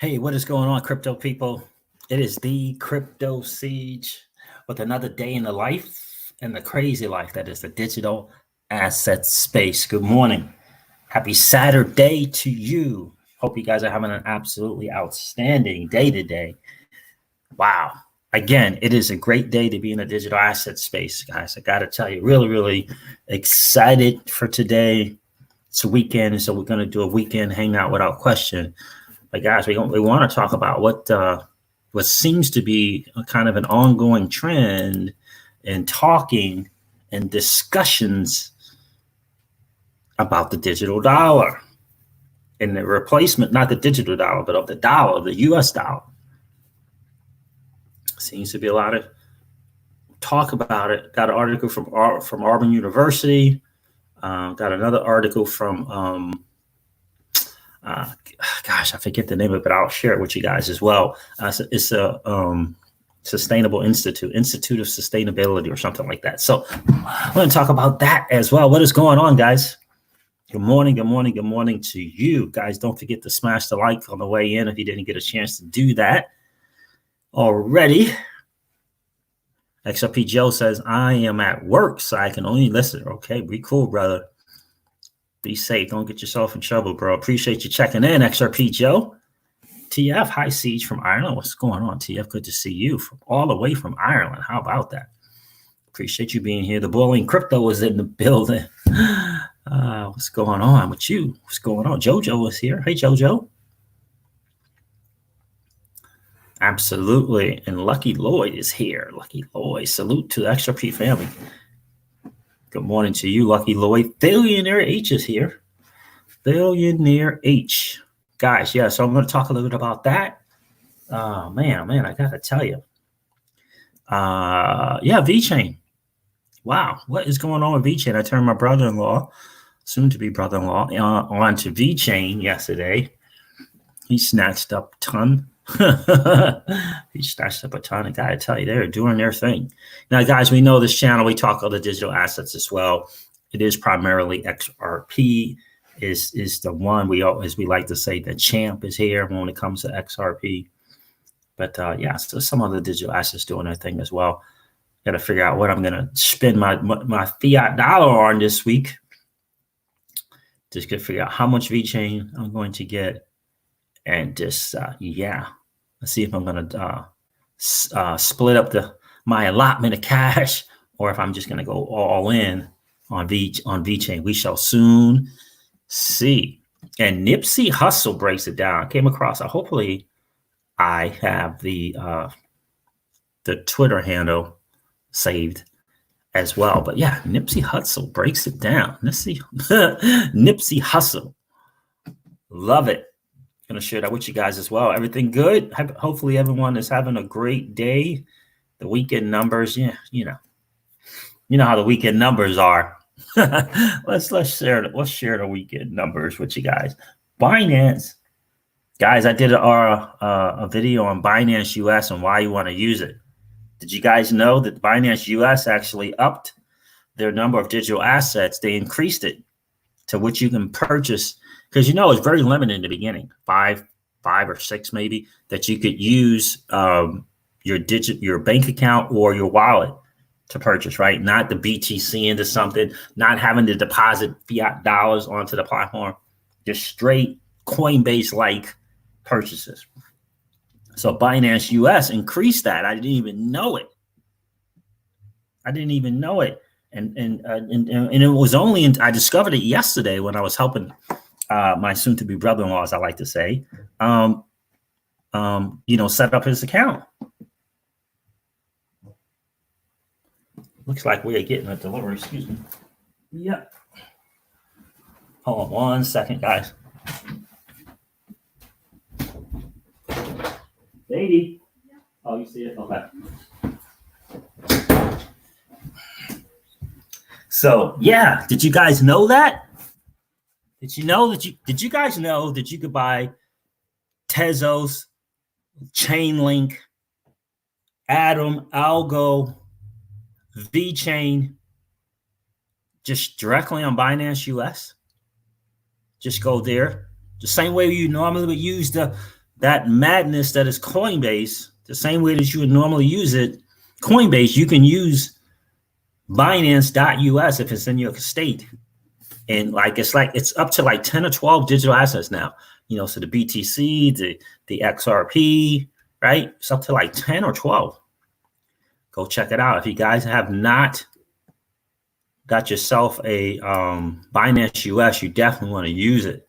Hey, what is going on, crypto people? It is the Crypto Siege with another day in the life and the crazy life that is the digital asset space. Good morning. Happy Saturday to you. Hope you guys are having an absolutely outstanding day today. Wow. Again, it is a great day to be in the digital asset space, guys. I got to tell you, really excited for today. It's a weekend, so we're going to do a weekend hangout without question. But guys, we want to talk about what seems to be a kind of an ongoing trend in talking and discussions about the digital dollar and the replacement, not the digital dollar, but of the dollar, the US dollar. Seems to be a lot of talk about it. Got an article from Auburn University. Got another article from gosh, I forget the name of it, but I'll share it with you guys as well. It's a Sustainable Institute of Sustainability or something like that. So I'm going to talk about that as well. What is going on, guys? Good morning to you guys. Don't forget to smash the like on the way in if you didn't get a chance to do that already. XRP Joe says, I am at work, so I can only listen. Okay, be cool, brother. Be safe. Don't get yourself in trouble, bro. Appreciate you checking in, XRP Joe. TF, hi, Siege from Ireland. What's going on, TF? Good to see you all the way from Ireland. How about that? Appreciate you being here. The Boiling Crypto is in the building. What's going on with you? What's going on? JoJo is here. Hey, JoJo. Absolutely. And Lucky Lloyd is here. Lucky Lloyd. Salute to the XRP family. Good morning to you, Lucky Lloyd. Billionaire H is here. Billionaire H. Guys, yeah, so I'm going to talk a little bit about that. Man, I got to tell you. Yeah, VeChain. Wow, what is going on with VeChain? I turned my brother-in-law, soon-to-be brother-in-law, on to VeChain yesterday. He snatched up a ton. He snatched up a ton. I gotta tell you, they're doing their thing. Now, guys, we know this channel, we talk other digital assets as well. It is primarily XRP is the one we like to say the champ is here when it comes to XRP. But yeah, so some other digital assets doing their thing as well. Got to figure out what I'm going to spend my fiat dollar on this week. Just got to figure out how much VeChain I'm going to get. And just, yeah, let's see if I'm going to split up my allotment of cash or if I'm just going to go all in on VeChain. We shall soon see. And Nipsey Hussle breaks it down. I came across, hopefully I have the Twitter handle saved as well. But yeah, Nipsey Hussle breaks it down. Nipsey Hussle. Love it. Going to share that with you guys as well. Everything good? Hopefully everyone is having a great day. The weekend numbers, yeah, you know how the weekend numbers are. let's share the weekend numbers with you guys. Binance, guys, I did a video on Binance US and why you want to use it. Did you guys know that Binance US actually upped their number of digital assets? They increased it to which you can purchase. Because it's very limited in the beginning, five or six maybe, that you could use your bank account or your wallet to purchase, right? Not the BTC into something, not having to deposit fiat dollars onto the platform, just straight Coinbase-like purchases. So Binance US increased that. I didn't even know it. And it was only I discovered it yesterday when I was helping my soon-to-be brother-in-law, as I like to say, set up his account. Looks like we are getting a delivery. Excuse me. Yep. Hold on 1 second, guys. Lady. Oh, you see it? Okay. So yeah, did you guys know that? Did you guys know that you could buy Tezos, Chainlink, Atom, Algo, VeChain just directly on Binance US? Just go there. The same way you normally would use the that madness that is Coinbase, the same way that you would normally use it, Coinbase, you can use Binance.us if it's in your state. And it's up to like 10 or 12 digital assets now. So the BTC, the XRP, right? It's up to like 10 or 12. Go check it out. If you guys have not got yourself a Binance US, you definitely want to use it.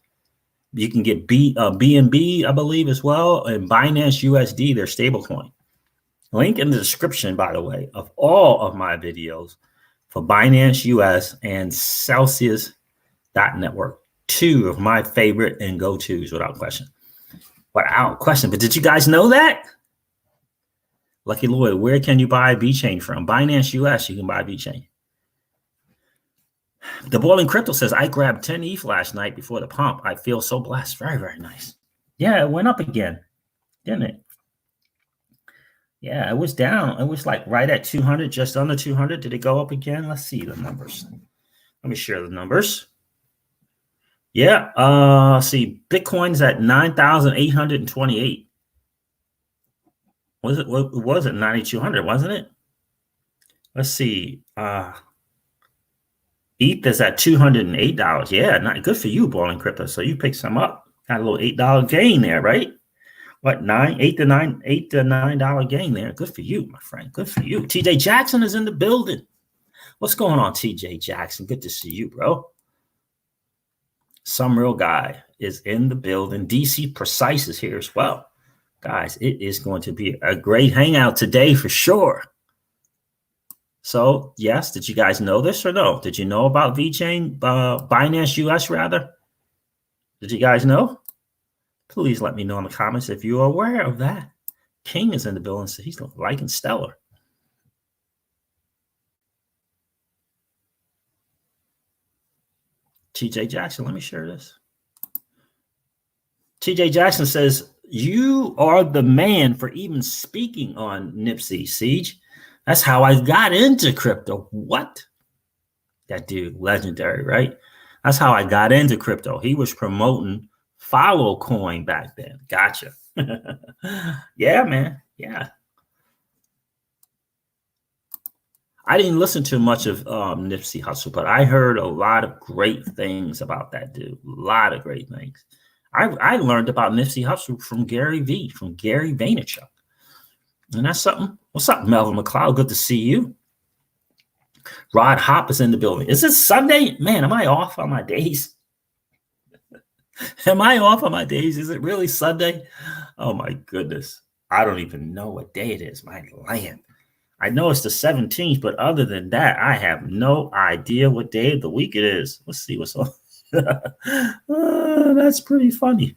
You can get BNB, I believe, as well, and Binance USD, their stablecoin. Link in the description, by the way, of all of my videos for Binance US and Celsius.network. Two of my favorite and go-tos without question. But did you guys know that? Lucky Lloyd, where can you buy VeChain from? Binance US, you can buy VeChain. The Boiling Crypto says, I grabbed 10 ETH last night before the pump. I feel so blessed. Very, very nice. Yeah, it went up again, didn't it? Yeah, it was down. It was like right at 200, just under 200. Did it go up again? Let's see the numbers. Let me share the numbers. Yeah, see, Bitcoin's at 9,828. Was it 9,200, wasn't it? Let's see. ETH is at $208. Yeah, not good for you, Boiling Crypto. So you picked some up. Got a little $8 gain there, right? What, $8 to $9 gain there. Good for you, my friend. Good for you. TJ Jackson is in the building. What's going on, TJ Jackson? Good to see you, bro. Some real guy is in the building. DC Precise is here as well. Guys, it is going to be a great hangout today for sure. So, yes, did you guys know this or no? Did you know about VeChain, Binance US rather? Did you guys know? Please let me know in the comments if you are aware of that. King is in the building, so he's liking stellar. TJ Jackson, let me share this. TJ Jackson says, you are the man for even speaking on Nipsey, Siege. That's how I got into crypto. What? That dude, legendary, right? That's how I got into crypto. He was promoting Follow Coin back then. Gotcha. Yeah, man. Yeah. I didn't listen to much of Nipsey Hussle, but I heard a lot of great things about that dude. A lot of great things. I learned about Nipsey Hussle from Gary Vaynerchuk. And that's something. What's up, Melvin McLeod? Good to see you. Rod Hop is in the building. Is it Sunday? Man, am I off on my days? Am I off on my days? Is it really Sunday? Oh, my goodness. I don't even know what day it is. My land. I know it's the 17th, but other than that, I have no idea what day of the week it is. Let's see what's on. That's pretty funny.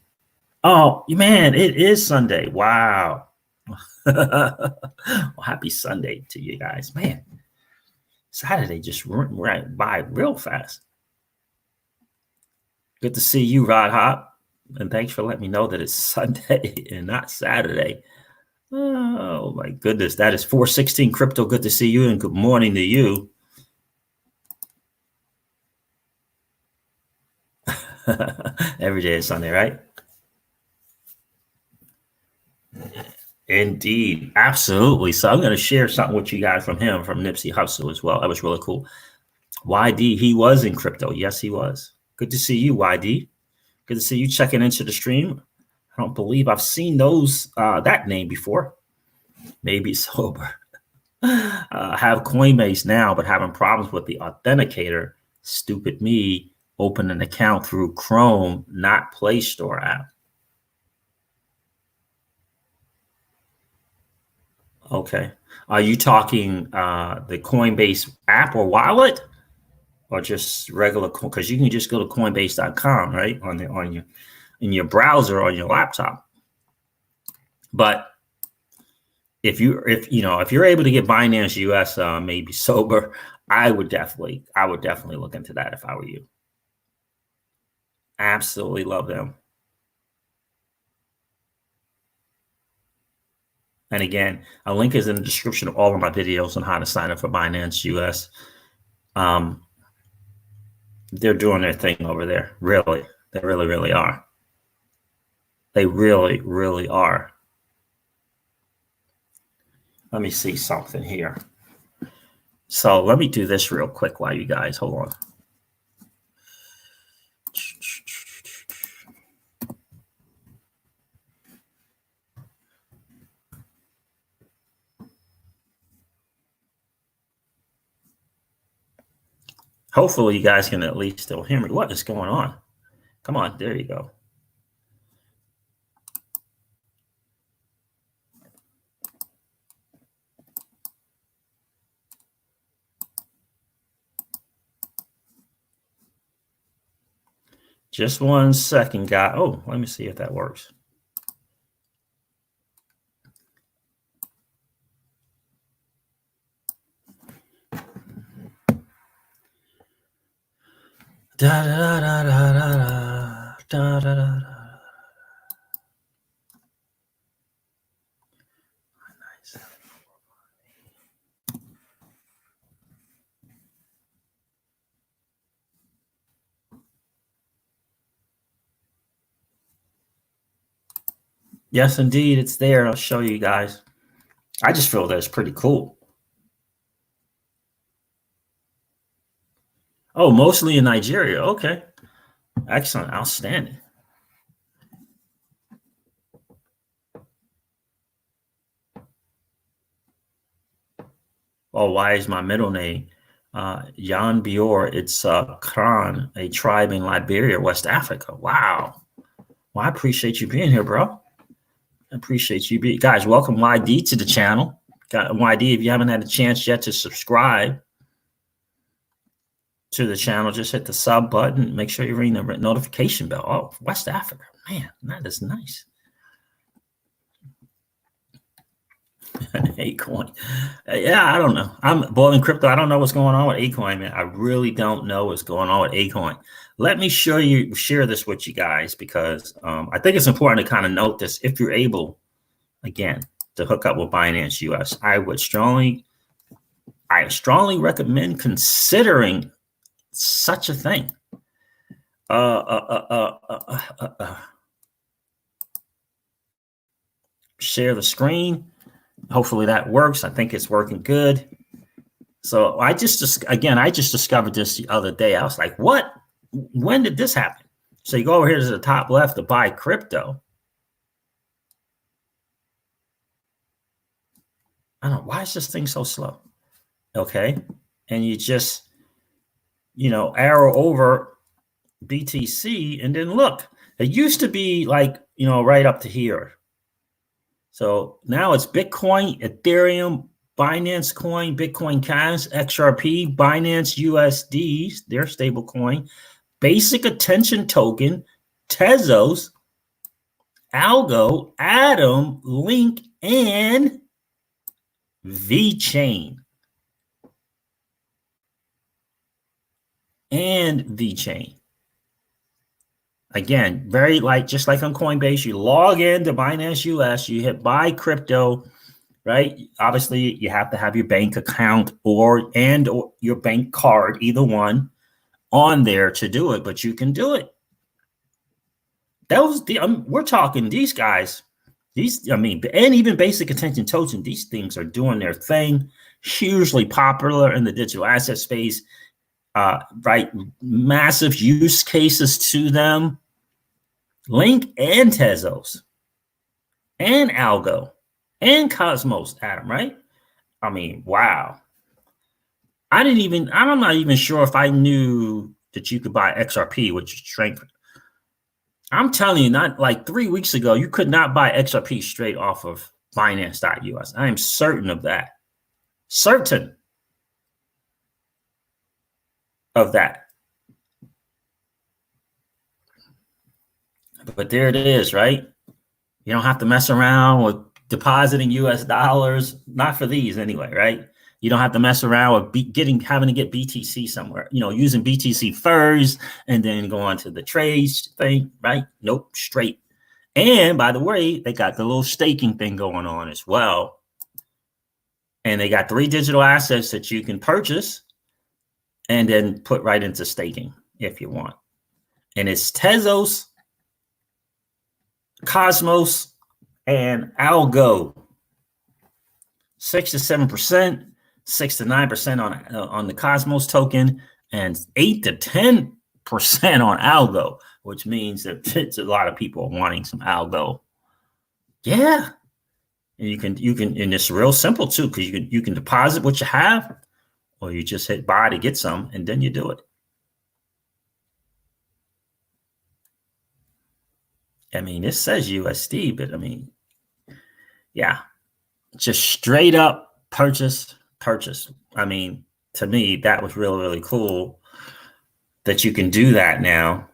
Oh, man, it is Sunday. Wow. Well, happy Sunday to you guys. Man, Saturday just went right by real fast. Good to see you, Rod Hop. And thanks for letting me know that it's Sunday and not Saturday. Oh, my goodness. That is 416 Crypto. Good to see you and good morning to you. Every day is Sunday, right? Indeed. Absolutely. So I'm going to share something with you guys from Nipsey Hussle as well. That was really cool. YD, he was in crypto. Yes, he was. Good to see you, YD. Good to see you checking into the stream. I don't believe I've seen that name before. Maybe sober. Have Coinbase now, but having problems with the authenticator. Stupid me. Open an account through Chrome, not Play Store app. Okay. Are you talking the Coinbase app or wallet, or just regular? Because you can just go to Coinbase.com, right, in your browser on your laptop. But if you're able to get Binance US, maybe sober, I would definitely look into that if I were you. Absolutely love them. And again, a link is in the description of all of my videos on how to sign up for Binance US. They're doing their thing over there. Really. They really, really are. They really, really are. Let me see something here. So let me do this real quick while you guys hold on. Hopefully you guys can at least still hear me. What is going on? Come on, there you go. Just 1 second, guy. Oh, let me see if that works. Da da da da da da da da da. Nice. Yes, indeed, it's there. I'll show you guys. I just feel that it's pretty cool. Oh, mostly in Nigeria. Okay. Excellent. Outstanding. Oh, why is my middle name Jan Bior? It's Kran, a tribe in Liberia, West Africa. Wow. Well, I appreciate you being here, bro. I appreciate you being, guys. Welcome YD to the channel. Got YD. If you haven't had a chance yet to subscribe to the channel, just hit the sub button. Make sure you ring the notification bell. Oh, West Africa, man, that is nice. Acoin. Yeah, I don't know. I'm boiling crypto. I don't know what's going on with Acoin, man. I really don't know what's going on with Acoin. Let me share this with you guys because I think it's important to kind of note this. If you're able, again, to hook up with Binance US, I strongly recommend considering such a thing. Share the screen. Hopefully that works. I think it's working good. So I just discovered this the other day. I was like, what? When did this happen? So you go over here to the top left to buy crypto. I don't know. Why is this thing so slow? Okay. And you just, arrow over BTC and then look. It used to be like, right up to here. So now it's Bitcoin, Ethereum, Binance Coin, Bitcoin Cash, XRP, Binance USD, their stable coin, Basic Attention Token, Tezos, Algo, Atom, Link, and VeChain. Again, just like on Coinbase, you log into Binance US, you hit buy crypto, right? Obviously, you have to have your bank account or your bank card, either one, on there to do it, but you can do it. We're talking these guys, and even Basic Attention Token, these things are doing their thing, hugely popular in the digital asset space, right? Massive use cases to them. Link and Tezos and Algo and Cosmos, Adam, right? I mean, wow. I'm not even sure if I knew that you could buy XRP, which is strength. I'm telling you, not like 3 weeks ago, you could not buy XRP straight off of Binance.us. I am certain of that. Certain of that. But there it is, right? You don't have to mess around with depositing US dollars, not for these anyway, right? You don't have to mess around with having to get BTC somewhere, using BTC first and then go on to the trades thing, right? Nope, straight. And by the way, they got the little staking thing going on as well. And they got 3 digital assets that you can purchase and then put right into staking if you want. And it's Tezos, Cosmos and Algo, 6 to 7%, 6 to 9% on the Cosmos token, and 8 to 10% on Algo, which means that it's a lot of people wanting some Algo. Yeah. And you can, and it's real simple too, because you can deposit what you have, or you just hit buy to get some, and then you do it. I mean, it says USD, but I mean, yeah, just straight up purchase. I mean, to me, that was really, really cool that you can do that now,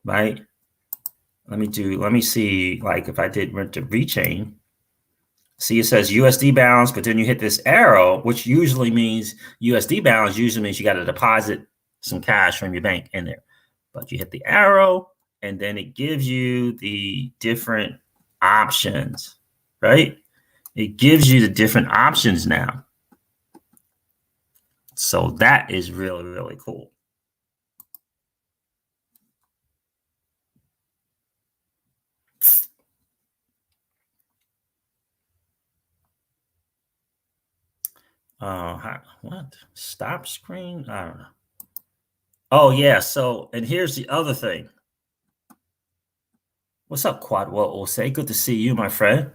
right? Let me see, like if I did the rechain, see it says USD balance, but then you hit this arrow, which usually means USD balance usually means you got to deposit some cash from your bank in there. But you hit the arrow, and then it gives you the different options, right? It gives you the different options now. So that is really, really cool. What? Stop screen? I don't know. Oh, yeah. So, and here's the other thing. What's up, Quad? Well, say good to see you, my friend.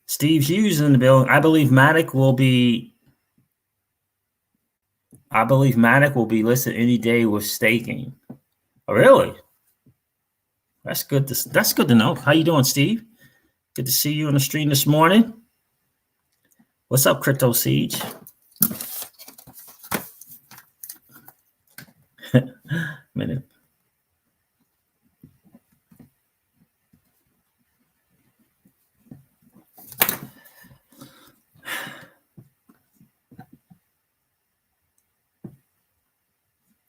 Steve Hughes in the building. I believe Matic will be listed any day with staking. Oh, really? That's good. That's good to know. How you doing, Steve? Good to see you on the stream this morning. What's up, Crypto Siege? Minute.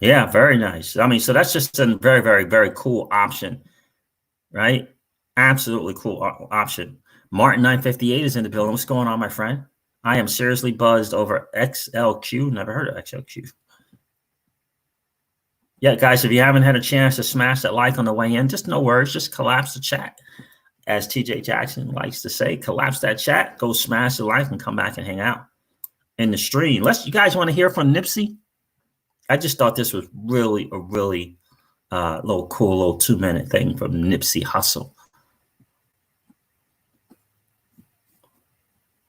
Yeah, very nice. I mean, so that's just a very, very, very cool option, right? Absolutely cool option. Martin 958 is in the building. What's going on, my friend? I am seriously buzzed over XLQ. Never heard of XLQ. Yeah, guys, if you haven't had a chance to smash that like on the way in, just no worries. Just collapse the chat. As TJ Jackson likes to say, collapse that chat, go smash the like, and come back and hang out in the stream. You guys want to hear from Nipsey? I just thought this was really a really little cool little 2-minute thing from Nipsey Hussle.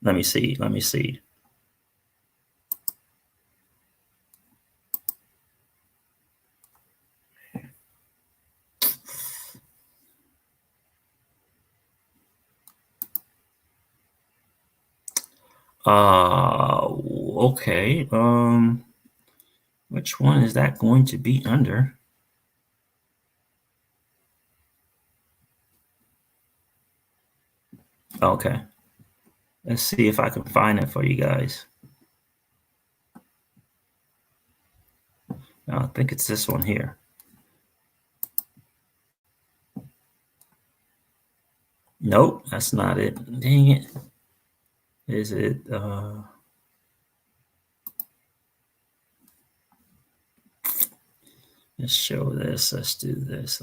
Let me see. Okay. Which one is that going to be under? Okay. Let's see if I can find it for you guys. I think it's this one here. Nope, that's not it. Dang it. Is it let's show this. Let's do this.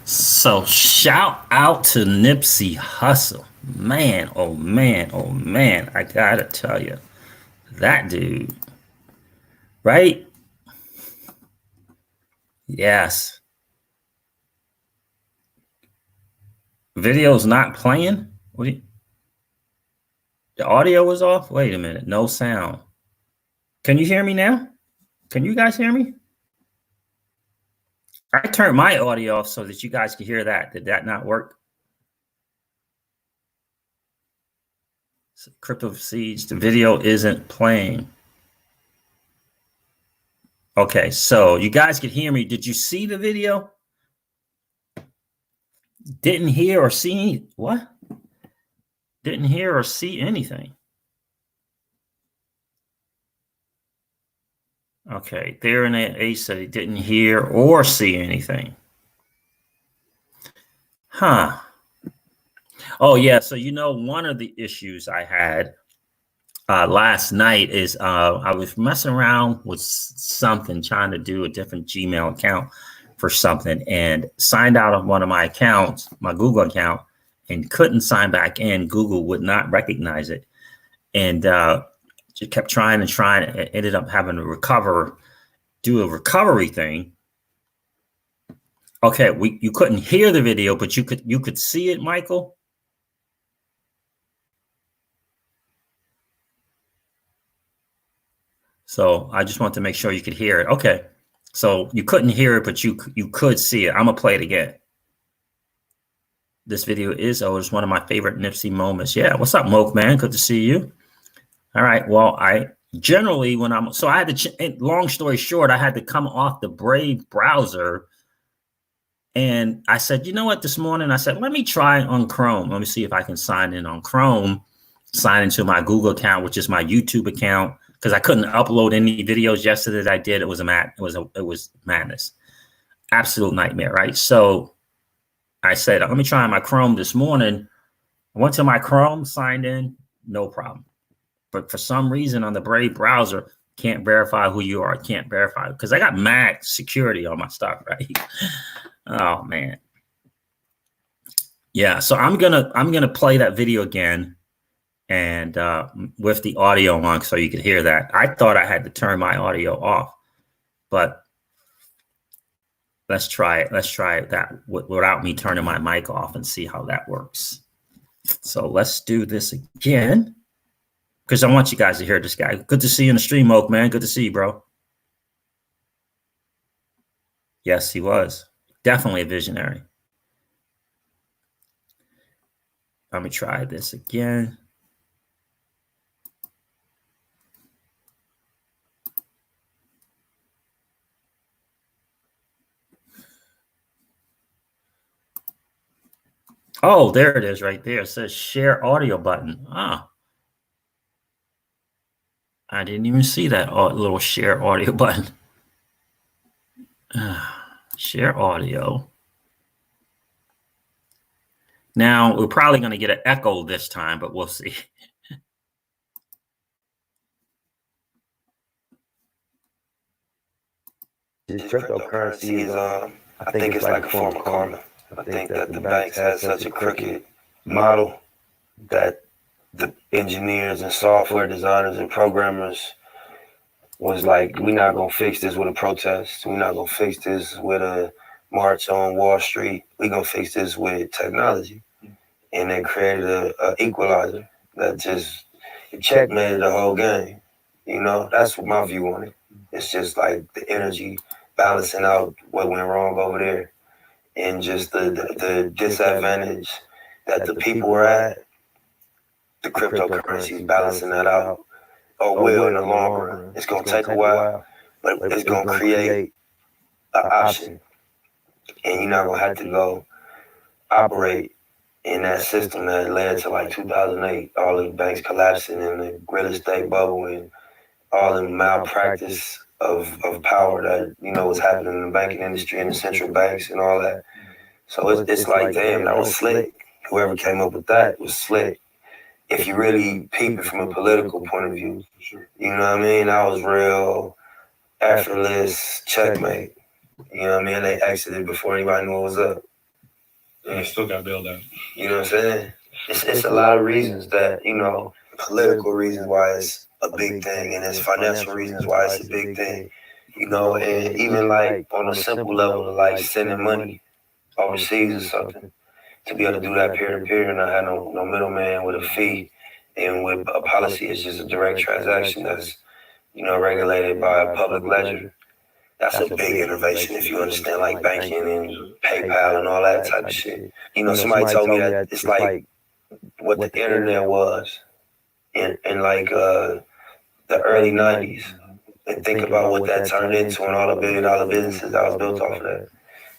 So shout out to Nipsey Hussle. Man, oh man, oh man. I gotta tell you, that dude, right? Yes. Video's not playing? The audio was off? Wait a minute. No sound. Can you hear me now? Can you guys hear me? I turned my audio off so that you guys could hear that. Did that not work? Crypto Siege, the video isn't playing. Okay, so you guys could hear me. Did you see the video? Didn't hear or see what? Didn't hear or see anything. Okay, there in the A said he didn't hear or see anything. Huh. Oh yeah, so one of the issues I had last night is I was messing around with something, trying to do a different Gmail account for something, and signed out of one of my accounts, my Google account, and couldn't sign back in. Google would not recognize it, and just kept trying and trying. It ended up having to do a recovery thing. Okay, you couldn't hear the video, but you could see it, Michael. So I just want to make sure you could hear it. Okay, so you couldn't hear it, but you could see it. I'm gonna play it again. This video is it's one of my favorite Nipsey moments. Yeah, what's up, Moke man? Good to see you. All right. Well, I generally I had to. Long story short, I had to come off the Brave browser, and I said, you know what? This morning I said, let me try on Chrome. Let me see if I can sign in on Chrome. Sign into my Google account, which is my YouTube account, because I couldn't upload any videos yesterday that I did. It was it was madness, absolute nightmare, right? So I said, let me try my Chrome this morning. I went to my Chrome, signed in, no problem. But for some reason on the Brave browser, can't verify who you are. Can't verify because I got mad security on my stuff, right? Oh man, yeah. So I'm gonna play that video again, and with the audio on, so you could hear that. I thought I had to turn my audio off, but let's try it. Let's try that without me turning my mic off and see how that works. So let's do this again, because I want you guys to hear this guy. Good to see you in the stream, Oak, man. Good to see you, bro. Yes, he was. Definitely a visionary. Let me try this again. Oh, there it is right there. It says share audio button. Ah. I didn't even see that little share audio button. Share audio. Now, we're probably going to get an echo this time, but we'll see. This cryptocurrency is, I think it's like a form of karma. I think that the banks had such a crooked model that the engineers and software designers and programmers was like, we're not going to fix this with a protest. We're not going to fix this with a march on Wall Street. We're going to fix this with technology. And they created a equalizer that just checkmated the whole game. You know, that's what my view on it. It's just like the energy balancing out what went wrong over there, and just the disadvantage that the people were at. The cryptocurrency is balancing that out. Or will in the long run. It's going to take a while, but it's going to create an option. And you're not going to have to go operate in that system that led to like 2008, all the banks collapsing and the real estate bubble and all the malpractice of power that, was happening in the banking industry and the central banks and all that. So it's like, damn, that was slick. Whoever came up with that was slick. If you really peep it from a political point of view, you know what I mean? That was real effortless checkmate. You know what I mean? They exited before anybody knew what was up. And it still got bailed out. You know what I'm saying? It's a lot of reasons that, political reasons why it's a big thing, and it's financial reasons why it's a big thing. And even like on a simple level of like sending money overseas or something, to be able to do that peer to peer and not have no middleman with a fee, and with a policy, it's just a direct transaction that's regulated by a public ledger. That's a big innovation if you understand like banking and PayPal and all that type of shit. Somebody told me that it's like what the internet was in like the early 90s. And think about what that turned into and all the billion-dollar businesses that was built off of that.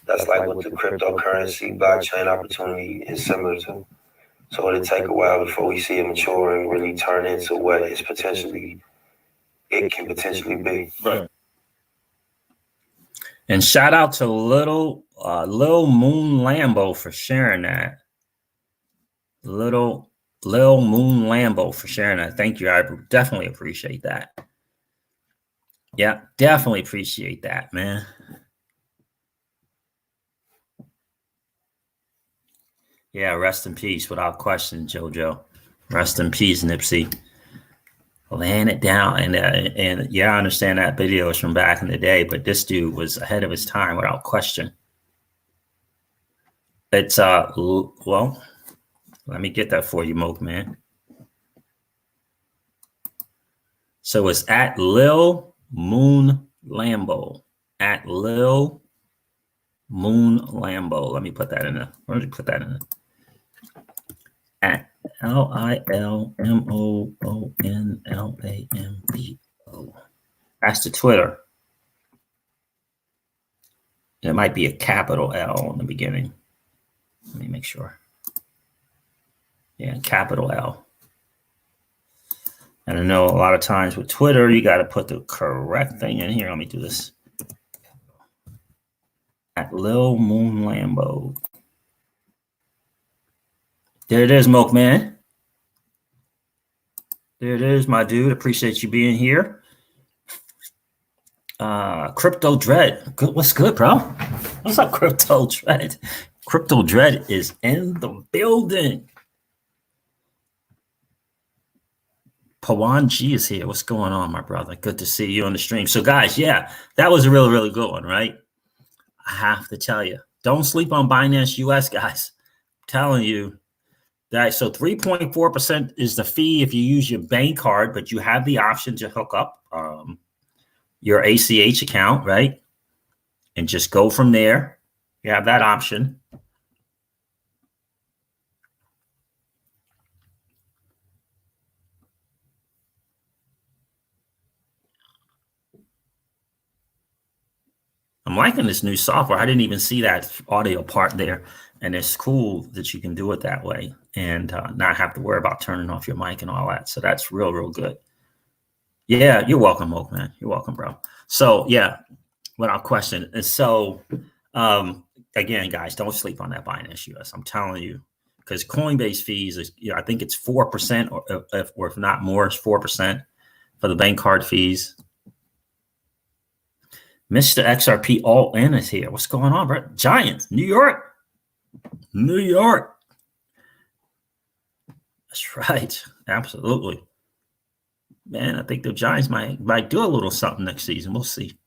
That's like what the cryptocurrency, blockchain opportunity is similar to. So it'll take a while before we see it mature and really turn into what it can potentially be. Right. And shout out to Lil Moon Lambo for sharing that. Lil Moon Lambo for sharing that. Thank you. I definitely appreciate that. Yeah, definitely appreciate that, man. Yeah, rest in peace without question, JoJo. Rest in peace, Nipsey. Laying it down. And yeah, I understand that video is from back in the day, but this dude was ahead of his time without question. It's well, let me get that for you, Moke Man. So it's at Lil Moon Lambo. At Lil Moon Lambo. Let me put that in there. Where did you put that in there? At LILMOONLAMBO. That's the Twitter. It might be a capital L in the beginning. Let me make sure. Yeah, capital L. And I know a lot of times with Twitter, you got to put the correct thing in here. Let me do this. At Lil Moon Lambo. There it is, Moke Man. There it is, my dude. Appreciate you being here. Crypto Dread. What's good, bro? What's up, Crypto Dread? Crypto Dread is in the building. Pawan G is here. What's going on, my brother? Good to see you on the stream. So, guys, yeah, that was a really, really good one, right? I have to tell you, don't sleep on Binance US, guys. I'm telling you. That, so 3.4% is the fee if you use your bank card, but you have the option to hook up your ACH account, right? And just go from there. You have that option. I'm liking this new software. I didn't even see that audio part there. And it's cool that you can do it that way and not have to worry about turning off your mic and all that. So that's real, real good. Yeah, you're welcome, Moke, man. You're welcome, bro. So, yeah, without question. And so, again, guys, don't sleep on that Binance US. I'm telling you, because Coinbase fees is, I think it's 4% or if not more, it's 4% for the bank card fees. Mr. XRP all in is here. What's going on, bro? Giants, New York. New York. That's right. Absolutely. Man, I think the Giants might do a little something next season. We'll see.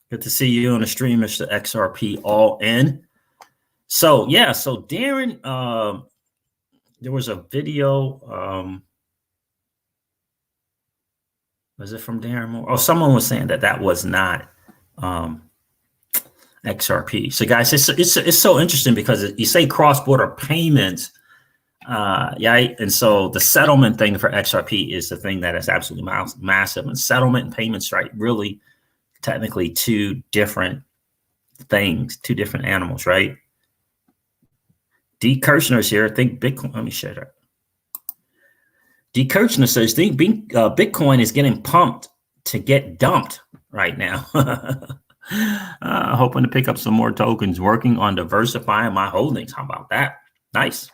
Good to see you on the stream, Mr. XRP all in. So, yeah. So, Darren, there was a video. Was it from Darren Moore? Oh, someone was saying that was not XRP. So, guys, it's so interesting because you say cross-border payments, yeah, and so the settlement thing for XRP is the thing that is absolutely massive. And settlement and payments, right? Really, technically, two different things, two different animals, right? D. Kirchner's here. Think Bitcoin. Let me share that. D. Kirchner says, think Bitcoin is getting pumped to get dumped right now. Hoping to pick up some more tokens, working on diversifying my holdings. How about that? Nice.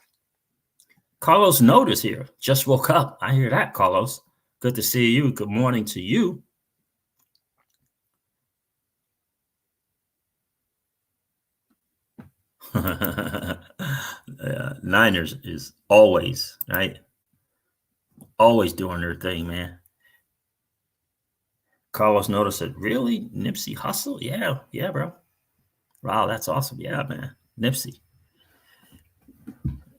Carlos Notice here. Just woke up. I hear that, Carlos. Good to see you. Good morning to you. Niners is always, right? Always doing their thing, man. Carlos noticed it. Really? Nipsey Hussle? Yeah. Yeah, bro. Wow, that's awesome. Yeah, man. Nipsey.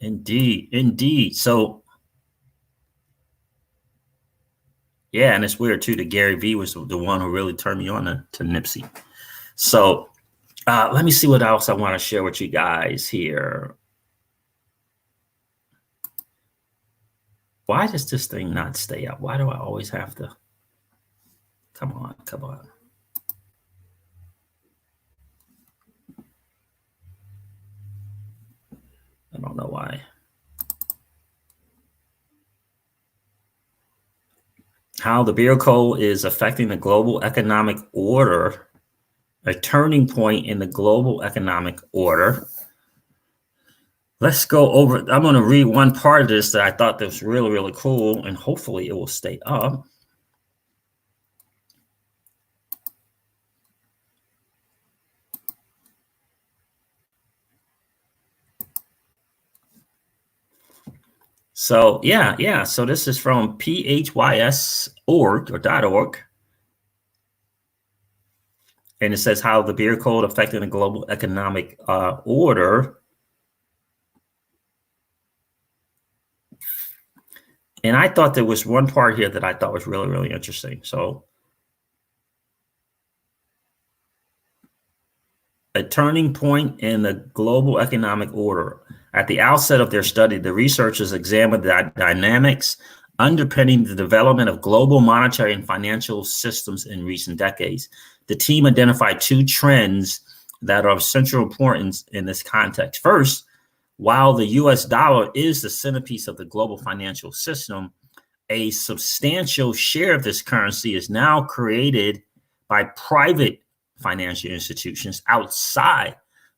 Indeed. Indeed. So, yeah, and it's weird, too, that Gary Vee was the one who really turned me on to Nipsey. So, let me see what else I want to share with you guys here. Why does this thing not stay up? Why do I always have to? Come on, come on. I don't know why. How the beer code is affecting the global economic order, a turning point in the global economic order. Let's go over. I'm going to read one part of this that I thought that was really, really cool, and hopefully it will stay up. So yeah. So this is from phys.org or .org. And it says how the beer code affecting the global economic order. And I thought there was one part here that I thought was really, really interesting. So a turning point in the global economic order. At the outset of their study, the researchers examined the dynamics underpinning the development of global monetary and financial systems in recent decades. The team identified two trends that are of central importance in this context. First, while the US dollar is the centerpiece of the global financial system, a substantial share of this currency is now created by private financial institutions outside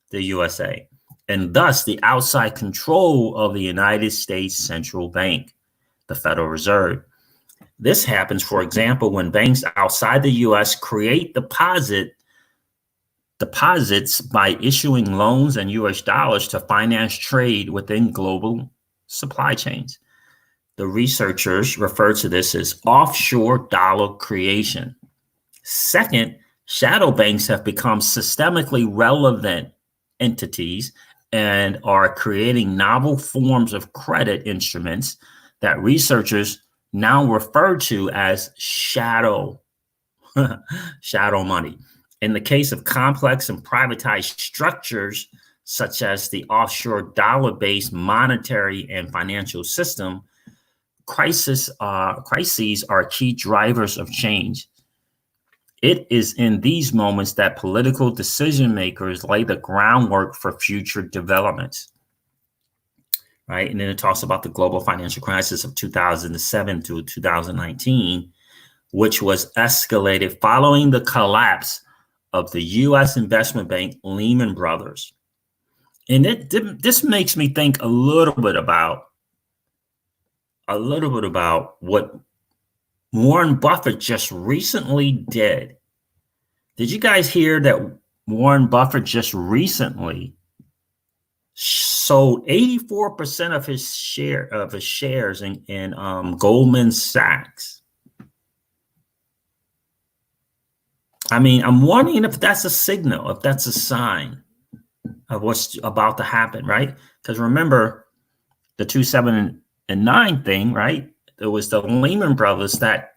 the USA, and thus the outside control of the United States Central Bank, the Federal Reserve. This happens, for example, when banks outside the US create deposits by issuing loans in US dollars to finance trade within global supply chains. The researchers refer to this as offshore dollar creation. Second, shadow banks have become systemically relevant entities and are creating novel forms of credit instruments that researchers now refer to as shadow money. In the case of complex and privatized structures, such as the offshore dollar-based monetary and financial system, crises are key drivers of change. It is in these moments that political decision makers lay the groundwork for future developments. Right. And then it talks about the global financial crisis of 2007 to 2019, which was escalated following the collapse of the U.S. investment bank Lehman Brothers. And this makes me think a little bit about what Warren Buffett just recently did. Did you guys hear that Warren Buffett just recently sold 84% of his shares in Goldman Sachs? I mean, I'm wondering if that's a signal, if that's a sign of what's about to happen, right? Because remember the 2009 thing, right? It was the Lehman Brothers, that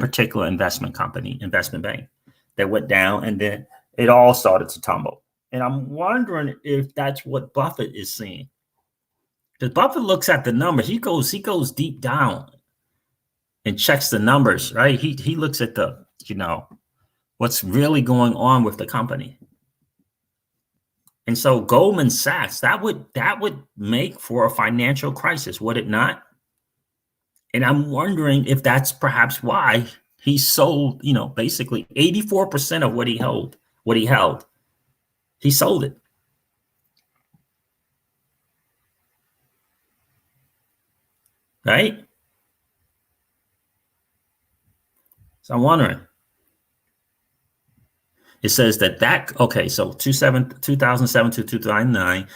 particular investment bank that went down, and then it all started to tumble. And I'm wondering if that's what Buffett is seeing. Because Buffett looks at the numbers. He goes deep down and checks the numbers, right? He looks at the, what's really going on with the company. And so Goldman Sachs, that would make for a financial crisis, would it not? And I'm wondering if that's perhaps why he sold, basically 84% of what he held. He sold it. Right? So I'm wondering. It says so 2007 to 2009,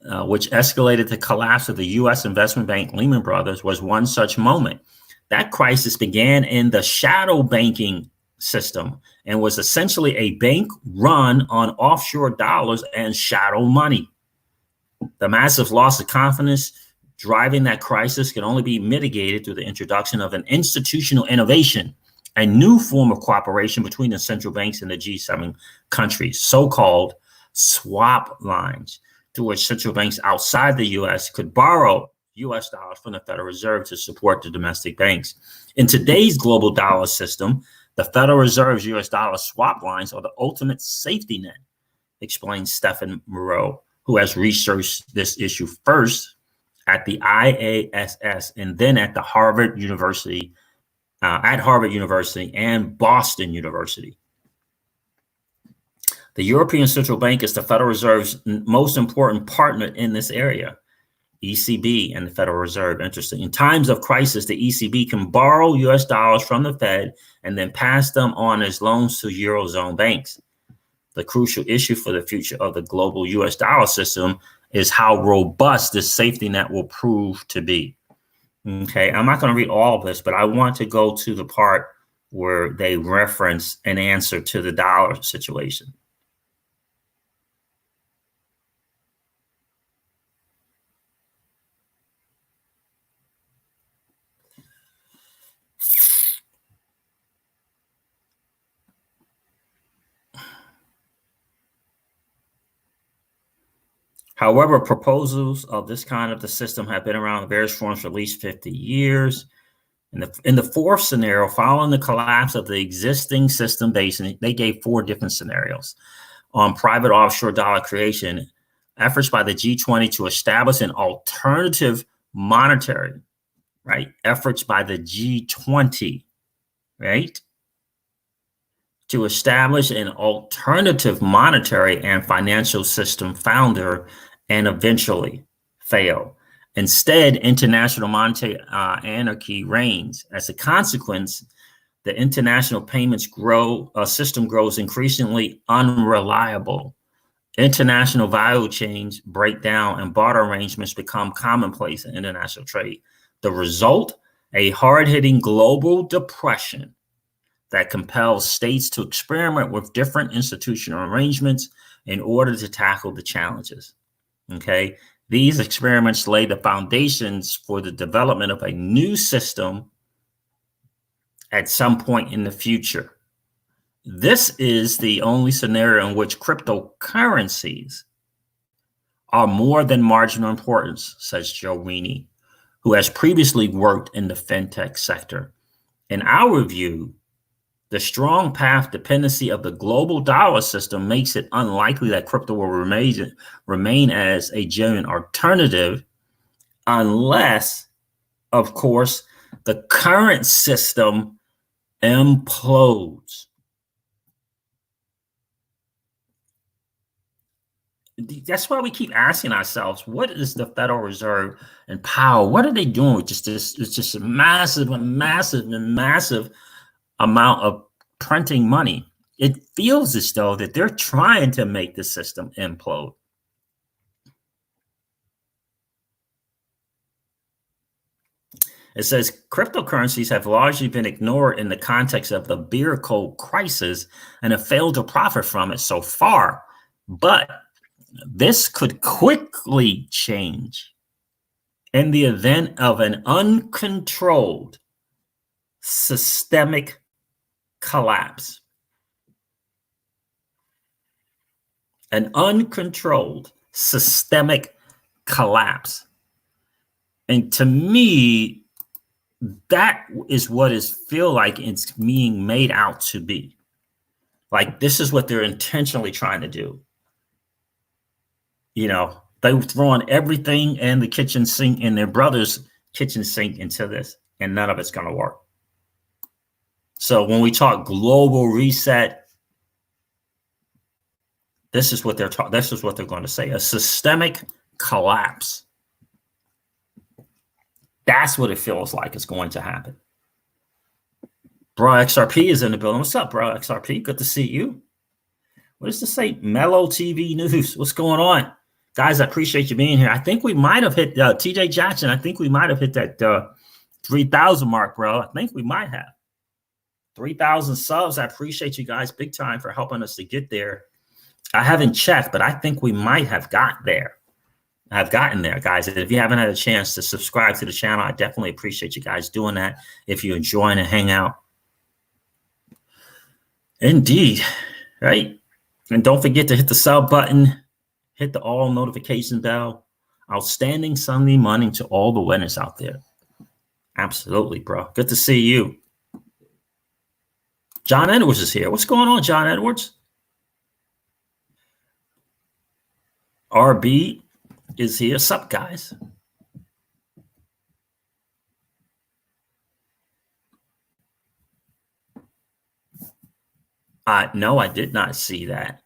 which escalated the collapse of the U.S. investment bank Lehman Brothers, was one such moment. That crisis began in the shadow banking system and was essentially a bank run on offshore dollars and shadow money. The massive loss of confidence driving that crisis can only be mitigated through the introduction of an institutional innovation, a new form of cooperation between the central banks and the G7 countries, so-called swap lines, through which central banks outside the U.S. could borrow U.S. dollars from the Federal Reserve to support the domestic banks. In today's global dollar system, the Federal Reserve's U.S. dollar swap lines are the ultimate safety net, explains Stephen Moreau, who has researched this issue first at the IASS and then at Harvard University and Boston University. The European Central Bank is the Federal Reserve's most important partner in this area. ECB and the Federal Reserve, interesting. In times of crisis, the ECB can borrow U.S. dollars from the Fed and then pass them on as loans to Eurozone banks. The crucial issue for the future of the global U.S. dollar system is how robust this safety net will prove to be. Okay, I'm not going to read all of this, but I want to go to the part where they reference an answer to the dollar situation. However, proposals of this kind of the system have been around in various forms for at least 50 years. In the fourth scenario, following the collapse of the existing system base, and they gave 4 different scenarios on private offshore dollar creation, efforts by the G20 to establish an alternative monetary, right? Efforts by the G20, right? To establish an alternative monetary and financial system founder and eventually fail. Instead, international monetary anarchy reigns. As a consequence, the international payments system grows increasingly unreliable. International value chains break down and barter arrangements become commonplace in international trade. The result, a hard-hitting global depression that compels states to experiment with different institutional arrangements in order to tackle the challenges. Okay, these experiments lay the foundations for the development of a new system at some point in the future. This is the only scenario in which cryptocurrencies are more than marginal importance, says Joe Weenie, who has previously worked in the fintech sector. In our view, the strong path dependency of the global dollar system makes it unlikely that crypto will remain as a genuine alternative unless, of course, the current system implodes. That's why we keep asking ourselves, what is the Federal Reserve and Powell? What are they doing with just a massive amount of printing money? It feels as though that they're trying to make the system implode. It says cryptocurrencies have largely been ignored in the context of the beer code crisis and have failed to profit from it so far. But this could quickly change in the event of an uncontrolled systemic collapse. An uncontrolled systemic collapse. And to me, that is what it feels like it's being made out to be. Like, this is what they're intentionally trying to do. You know, they're throwing everything in the kitchen sink, in their brother's kitchen sink, into this, and none of it's going to work. So when we talk global reset, this is what they're talking. This is what they're going to say: a systemic collapse. That's what it feels like is going to happen. Bro, XRP is in the building. What's up, bro? XRP, good to see you. What does this say? Mellow TV News. What's going on? Guys, I appreciate you being here. I think we might have hit TJ Jackson. I think we might have hit that 3,000 mark, bro. I think we might have 3,000 subs. I appreciate you guys big time for helping us to get there. I haven't checked, but I think we might have got there. I've gotten there, guys. If you haven't had a chance to subscribe to the channel, I definitely appreciate you guys doing that. If you're enjoying a hangout. Indeed, right? And don't forget to hit the sub button, hit the all notification bell. Outstanding Sunday morning to all the winners out there. Absolutely, bro. Good to see you. John Edwards is here. What's going on, John Edwards? RB is here. Sup, guys? No, I did not see that.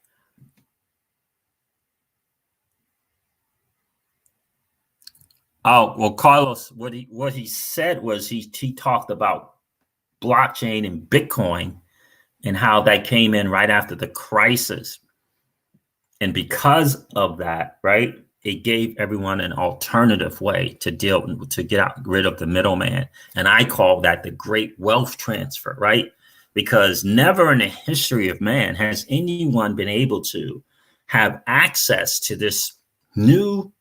Oh, well, Carlos, what he said was he talked about blockchain and Bitcoin and how that came in right after the crisis. And because of that, right, it gave everyone an alternative way to get rid of the middleman. And I call that the great wealth transfer, right? Because never in the history of man has anyone been able to have access to this new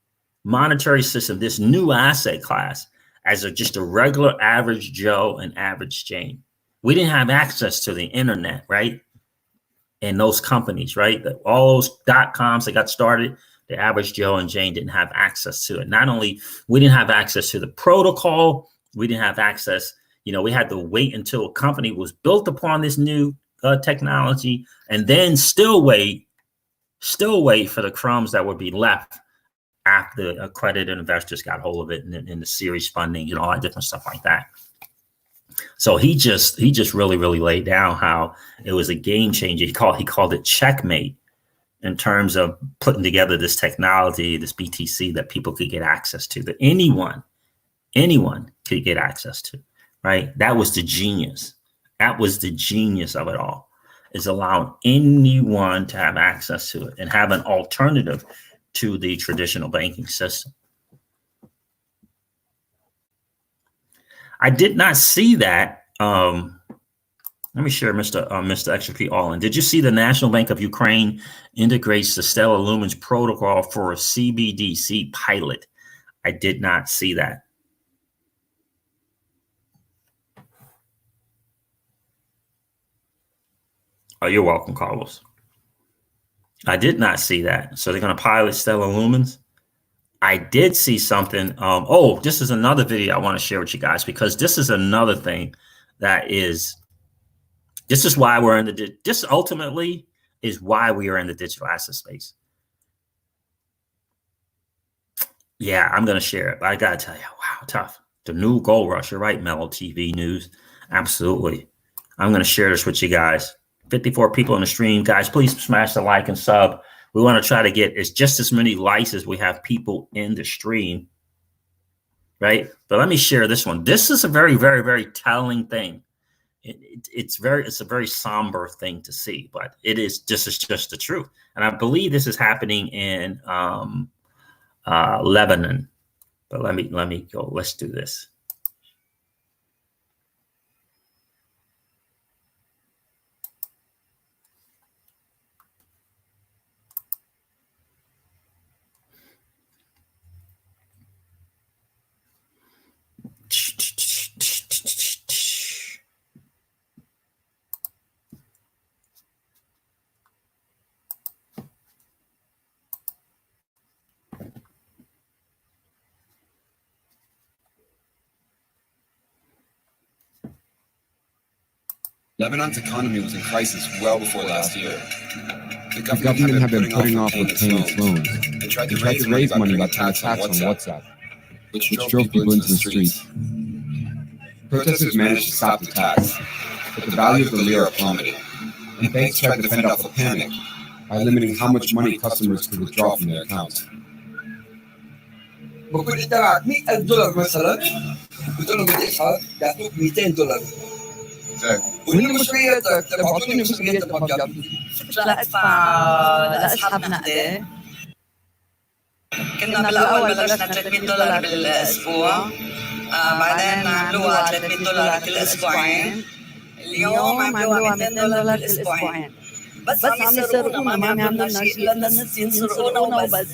monetary system, this new asset class, as just a regular average Joe and average Jane. We didn't have access to the internet, right? And those companies, right? All those .coms that got started, the average Joe and Jane didn't have access to it. Not only we didn't have access to the protocol, we didn't have access. We had to wait until a company was built upon this new technology, and then still wait for the crumbs that would be left after accredited investors got hold of it and the series funding, all that different stuff like that. So he just really, really laid down how it was a game changer. He called it checkmate in terms of putting together this technology, this BTC that people could get access to, that anyone could get access to, right? That was the genius. That was the genius of it all, is allowing anyone to have access to it and have an alternative to the traditional banking system. I did not see that. Let me share Mr. XRP All-In. Did you see the National Bank of Ukraine integrates the Stellar Lumens protocol for a CBDC pilot? I did not see that. Oh, you're welcome, Carlos. I did not see that. So they're going to pilot Stellar Lumens. I did see something. Oh, this is another video I want to share with you guys, because this is another thing this is why we're in this ultimately is why we are in the digital asset space. Yeah, I'm going to share it, but I got to tell you, wow, tough. The new gold rush. You're right, Mellow TV News. Absolutely. I'm going to share this with you guys. 54 people in the stream. Guys, please smash the like and sub. We want to try to get just as many likes as we have people in the stream, right? But let me share this one. This is a very, very, very telling thing. It's a very somber thing to see, but this is just the truth. And I believe this is happening in Lebanon. But let me go. Let's do this. Lebanon's economy was in crisis well before last year. The government had been putting off repaying its loans and tried to raise money by paying tax on WhatsApp, which drove people into the streets. Protesters managed to stop the tax, but the value of the lira plummeted, and banks tried to fend off a panic by limiting how much money customers could withdraw from their accounts. بكل تبعك $100 مثلا بتقول لهم بدي اسحب يعطوك $200 ومن مسؤوليتك تبعتوني مسؤوليتك ما بيعطوني لا اسحب نقدي كنا بالاول بلشنا $300 بالاسبوع، بعدين عملوها $300 كل اسبوعين، اليوم عملوها $200 بالاسبوعين. بس عم يسرقونا، ما عم يعملوا لنا شيء، الناس ينسرقونا وبس.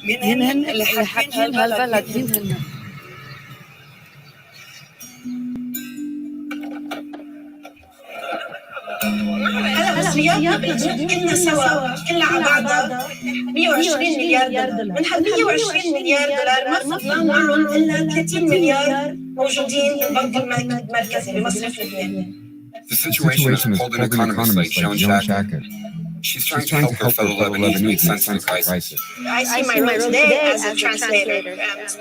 مين هن اللي حاكمين هالبلد؟ مين هن؟ هلا مصرياتنا بالجد كلنا سوا، كلنا على بعضها 120 مليار دولار. من هال 120 مليار دولار ما فضلان معهم الا 30 مليار موجودين بالبنك المركزي بمصرف لبنان. The situation is holding economists like Joan Shaka. She's trying to help fellow Lebanese make sense of the crisis. I see my role today as a translator,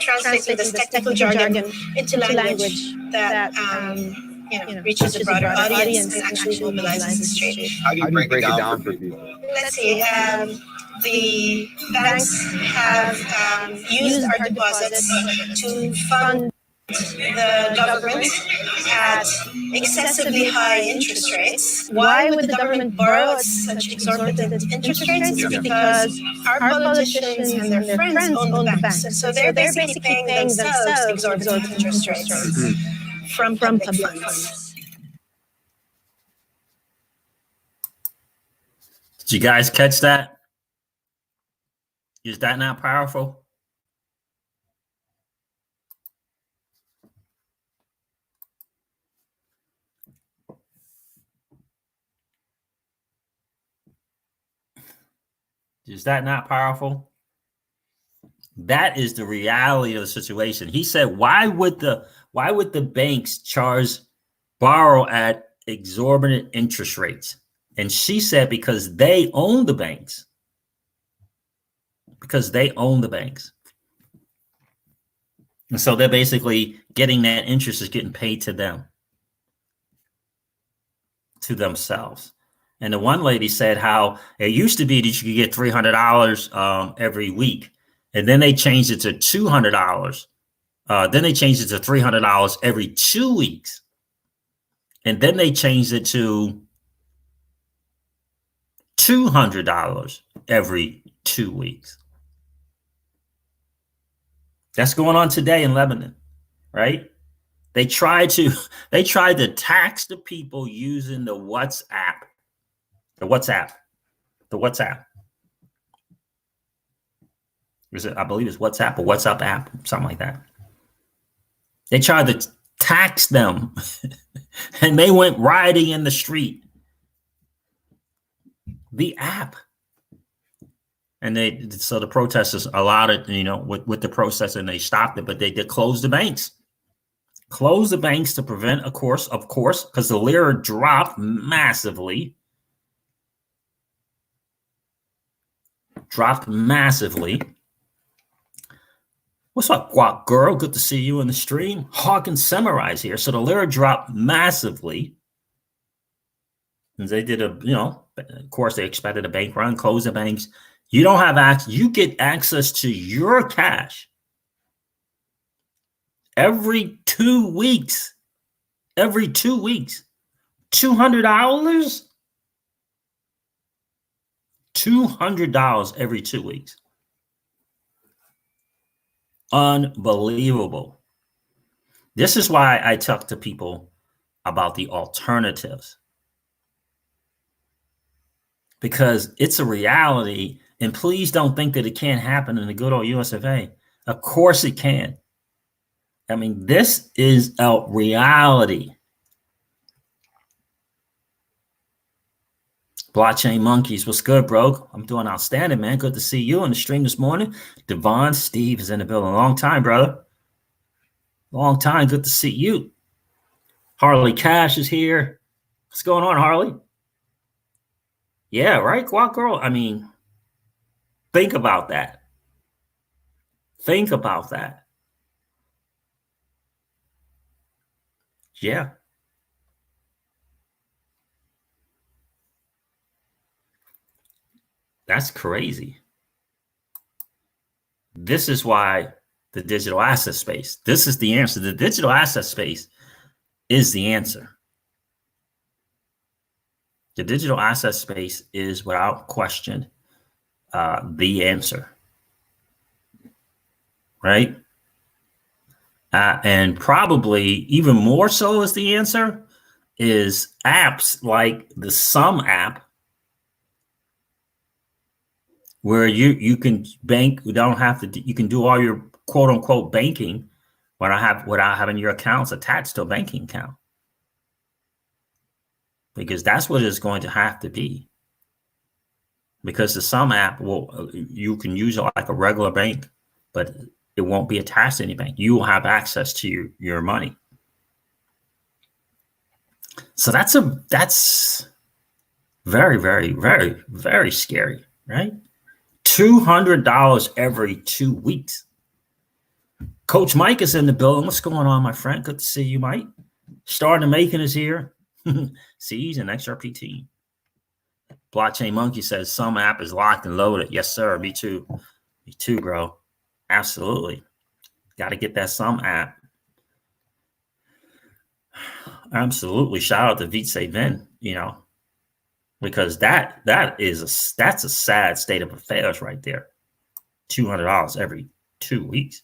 translating this technical jargon into language that reaches a broader audience and actually mobilizes the street. How do you break it down for people? Let's see. The banks have used our deposits to fund the government at excessively high interest rates. Why would the government borrow at such exorbitant interest rates? Because our politicians and their friends own the banks. So they're basically paying themselves exorbitant interest rates from public funds. Did you guys catch that? Is that not powerful? Is that not powerful? That is the reality of the situation. He said, why would the banks borrow at exorbitant interest rates? And she said, because they own the banks. Because they own the banks. And so they're basically getting that interest is getting paid to them, to themselves. And the one lady said how it used to be that you could get $300 every week. And then they changed it to $200. Then they changed it to $300 every 2 weeks. And then they changed it to $200 every 2 weeks. That's going on today in Lebanon, right? They tried to tax the people using the WhatsApp. I believe it's WhatsApp or WhatsApp app, something like that. They tried to tax them and they went rioting in the street. The app. And so the protesters allowed it, with the process, and they stopped it, but they did close the banks. Close the banks to prevent, of course, because the lira dropped massively. What's up, Guac girl? Good to see you in the stream. Hawkins Samurai's here. So the lira dropped massively. And they did of course, they expected a bank run, close the banks. You don't have access. You get access to your cash every 2 weeks. Every 2 weeks. $200? $200 every 2 weeks. Unbelievable. This is why I talk to people about the alternatives. Because it's a reality, and please don't think that it can't happen in the good old US of A. Of course it can. I mean, this is a reality. Blockchain Monkeys, what's good, bro? I'm doing outstanding, man. Good to see you on the stream this morning. Devon Steve is in the building. Long time, brother. Long time. Good to see you. Harley Cash is here. What's going on, Harley? Yeah, right, Guac girl. I mean, think about that. Think about that. Yeah. That's crazy. This is why the digital asset space, this is the answer. The digital asset space is the answer. The digital asset space is, without question, the answer, right? And probably even more so as the answer is apps like the Sum app, where you can bank. You don't have to. You can do all your quote unquote banking without having your accounts attached to a banking account, because that's what it's going to have to be. Because the Sum app you can use it like a regular bank, but it won't be attached to any bank. You will have access to your money. So that's very, very, very, very scary, right? $200 every 2 weeks. Coach Mike is in the building. What's going on, my friend? Good to see you, Mike. Starting to Making is here. See, he's an XRP team. Blockchain Monkey says Sum app is locked and loaded. Yes, sir. Me too. Me too, bro. Absolutely. Got to get that Sum app. Absolutely. Shout out to Vitse Vin, because that's a sad state of affairs right there. $200 every 2 weeks.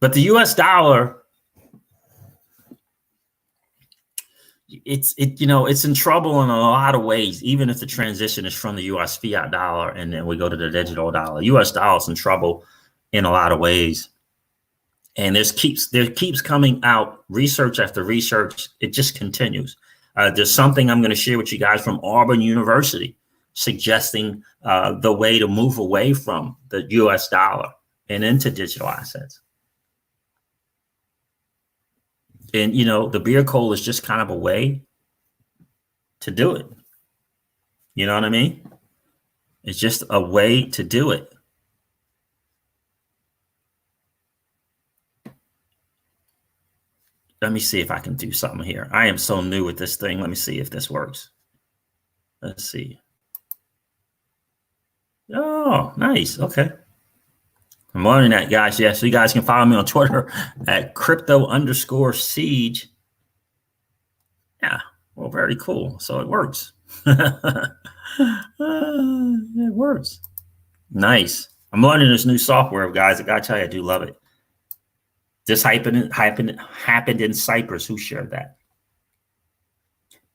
But the US dollar, it's in trouble in a lot of ways, even if the transition is from the US fiat dollar and then we go to the digital dollar. US dollar is in trouble in a lot of ways. And there keeps coming out research after research. It just continues. There's something I'm going to share with you guys from Auburn University suggesting the way to move away from the US dollar and into digital assets. And, the beer coal is just kind of a way to do it. You know what I mean? It's just a way to do it. Let me see if I can do something here. I am so new with this thing. Let me see if this works. Let's see. Oh, nice. Okay. I'm learning that, guys. Yeah, so you guys can follow me on Twitter at crypto_siege. Yeah, well, very cool. So it works. It works. Nice. I'm learning this new software, guys. I gotta tell you, I do love it. This happened in Cyprus. Who shared that?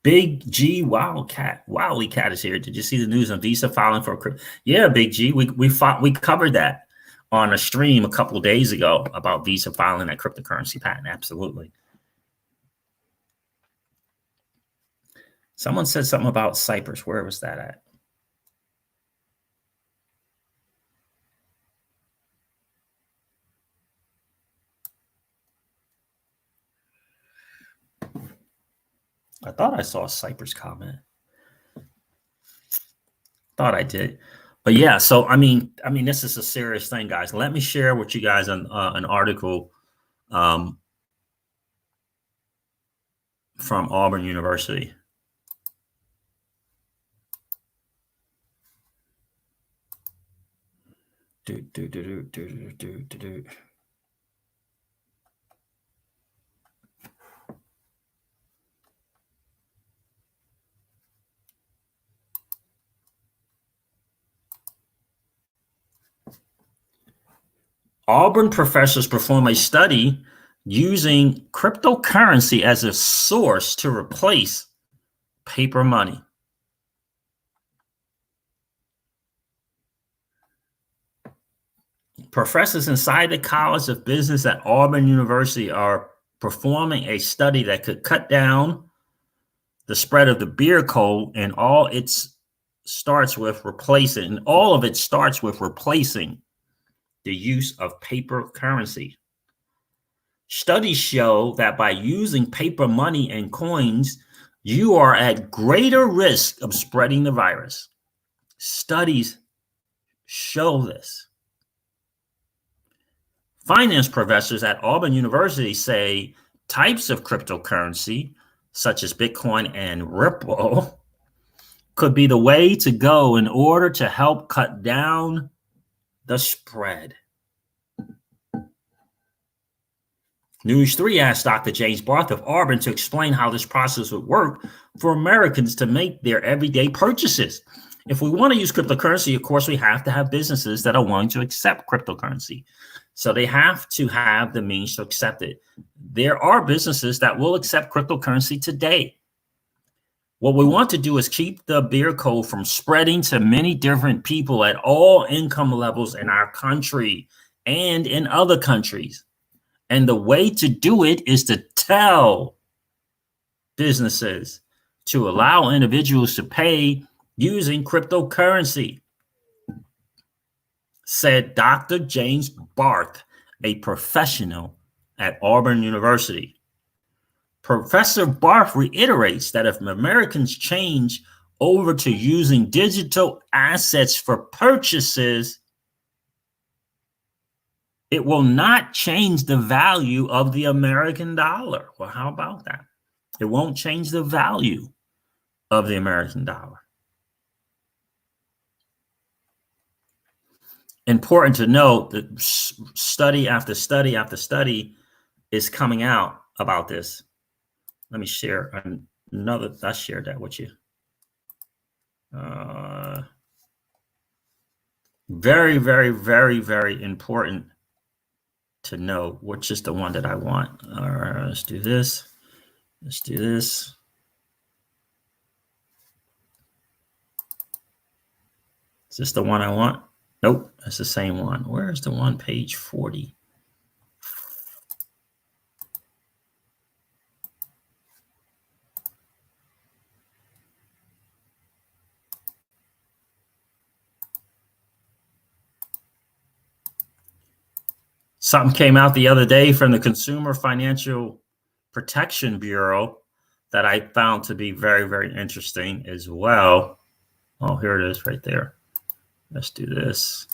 Big G Wildly Cat is here. Did you see the news on Visa filing for a crypto? Yeah, Big G. We covered that on a stream a couple of days ago about Visa filing that cryptocurrency patent. Absolutely. Someone said something about Cyprus. Where was that at? I thought I saw a Cyprus comment. Thought I did. But yeah, so I mean, this is a serious thing, guys. Let me share with you guys an article from Auburn University. Auburn professors perform a study using cryptocurrency as a source to replace paper money. Professors inside the College of Business at Auburn University are performing a study that could cut down the spread of the beer coal, and all of it starts with replacing the use of paper currency. Studies show that by using paper money and coins, you are at greater risk of spreading the virus. Studies show this. Finance professors at Auburn University say types of cryptocurrency, such as Bitcoin and Ripple, could be the way to go in order to help cut down the spread. News 3 asked Dr. James Barth of Auburn to explain how this process would work for Americans to make their everyday purchases. If we want to use cryptocurrency, of course, we have to have businesses that are willing to accept cryptocurrency. So they have to have the means to accept it. There are businesses that will accept cryptocurrency today. What we want to do is keep the beer code from spreading to many different people at all income levels in our country and in other countries. And the way to do it is to tell businesses to allow individuals to pay using cryptocurrency, said Dr. James Barth, a professional at Auburn University. Professor Barth reiterates that if Americans change over to using digital assets for purchases, it will not change the value of the American dollar. Well, how about that? It won't change the value of the American dollar. Important to note that study after study after study is coming out about this. Let me share another. I shared that with you. Very, very, very, very important to know which is the one that I want. All right, let's do this. Let's do this. Is this the one I want? Nope, that's the same one. Where's the one? Page 40. Something came out the other day from the Consumer Financial Protection Bureau that I found to be very, very interesting as well. Oh, here it is right there. Let's do this.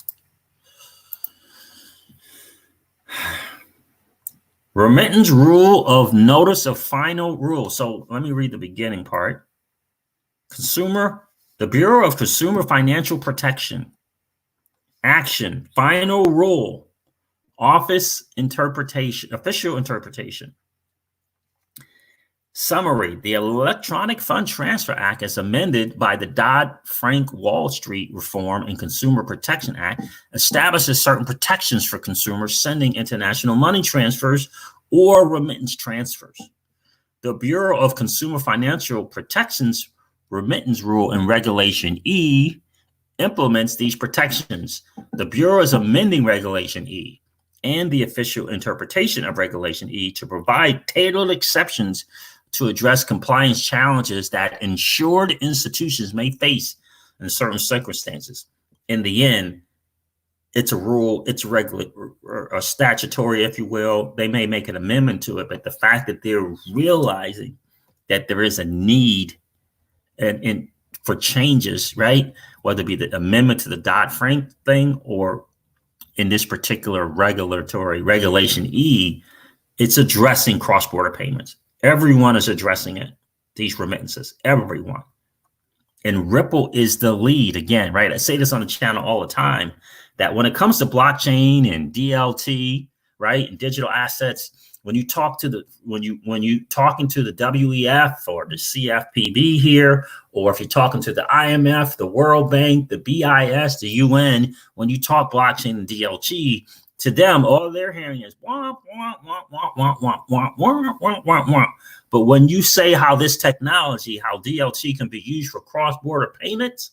Remittance rule of notice of final rule. So let me read the beginning part. The Bureau of Consumer Financial Protection. Action, final rule. Official interpretation. Summary: the Electronic Fund Transfer Act, as amended by the Dodd-Frank Wall Street Reform and Consumer Protection Act, establishes certain protections for consumers sending international money transfers or remittance transfers. The Bureau of Consumer Financial Protection's Remittance Rule and Regulation E implements these protections. The Bureau is amending Regulation E and the official interpretation of Regulation E to provide tailored exceptions to address compliance challenges that insured institutions may face in certain circumstances. In the end, it's a rule, it's regular or statutory, if you will. They may make an amendment to it, but the fact that they're realizing that there is a need and for changes, right? Whether it be the amendment to the Dodd-Frank thing or in this particular Regulation E, it's addressing cross-border payments. Everyone is addressing it, these remittances, everyone. And Ripple is the lead again, right? I say this on the channel all the time, that when it comes to blockchain and DLT, right, and digital assets, when you talk to when you talking to the WEF or the CFPB here, or if you're talking to the IMF, the World Bank, the BIS, the UN, when you talk blockchain and DLT, to them, all they're hearing is womp, womp, womp, womp, womp, womp, womp, womp, womp, womp, womp. But when you say how this technology, how DLT can be used for cross-border payments,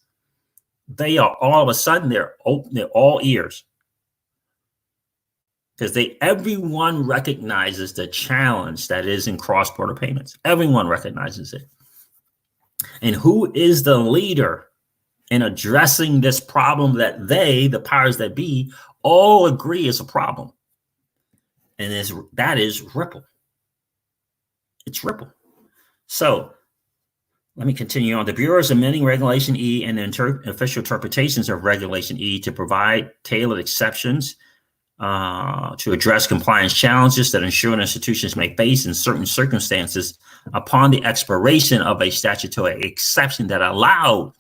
they are all of a sudden they're all ears. Because everyone recognizes the challenge that is in cross-border payments. Everyone recognizes it. And who is the leader in addressing this problem that the powers that be, all agree is a problem? And that is Ripple. It's Ripple. So let me continue on. The Bureau is amending Regulation E and the official interpretations of Regulation E to provide tailored exceptions to address compliance challenges that insurance institutions may face in certain circumstances upon the expiration of a statutory exception that allowed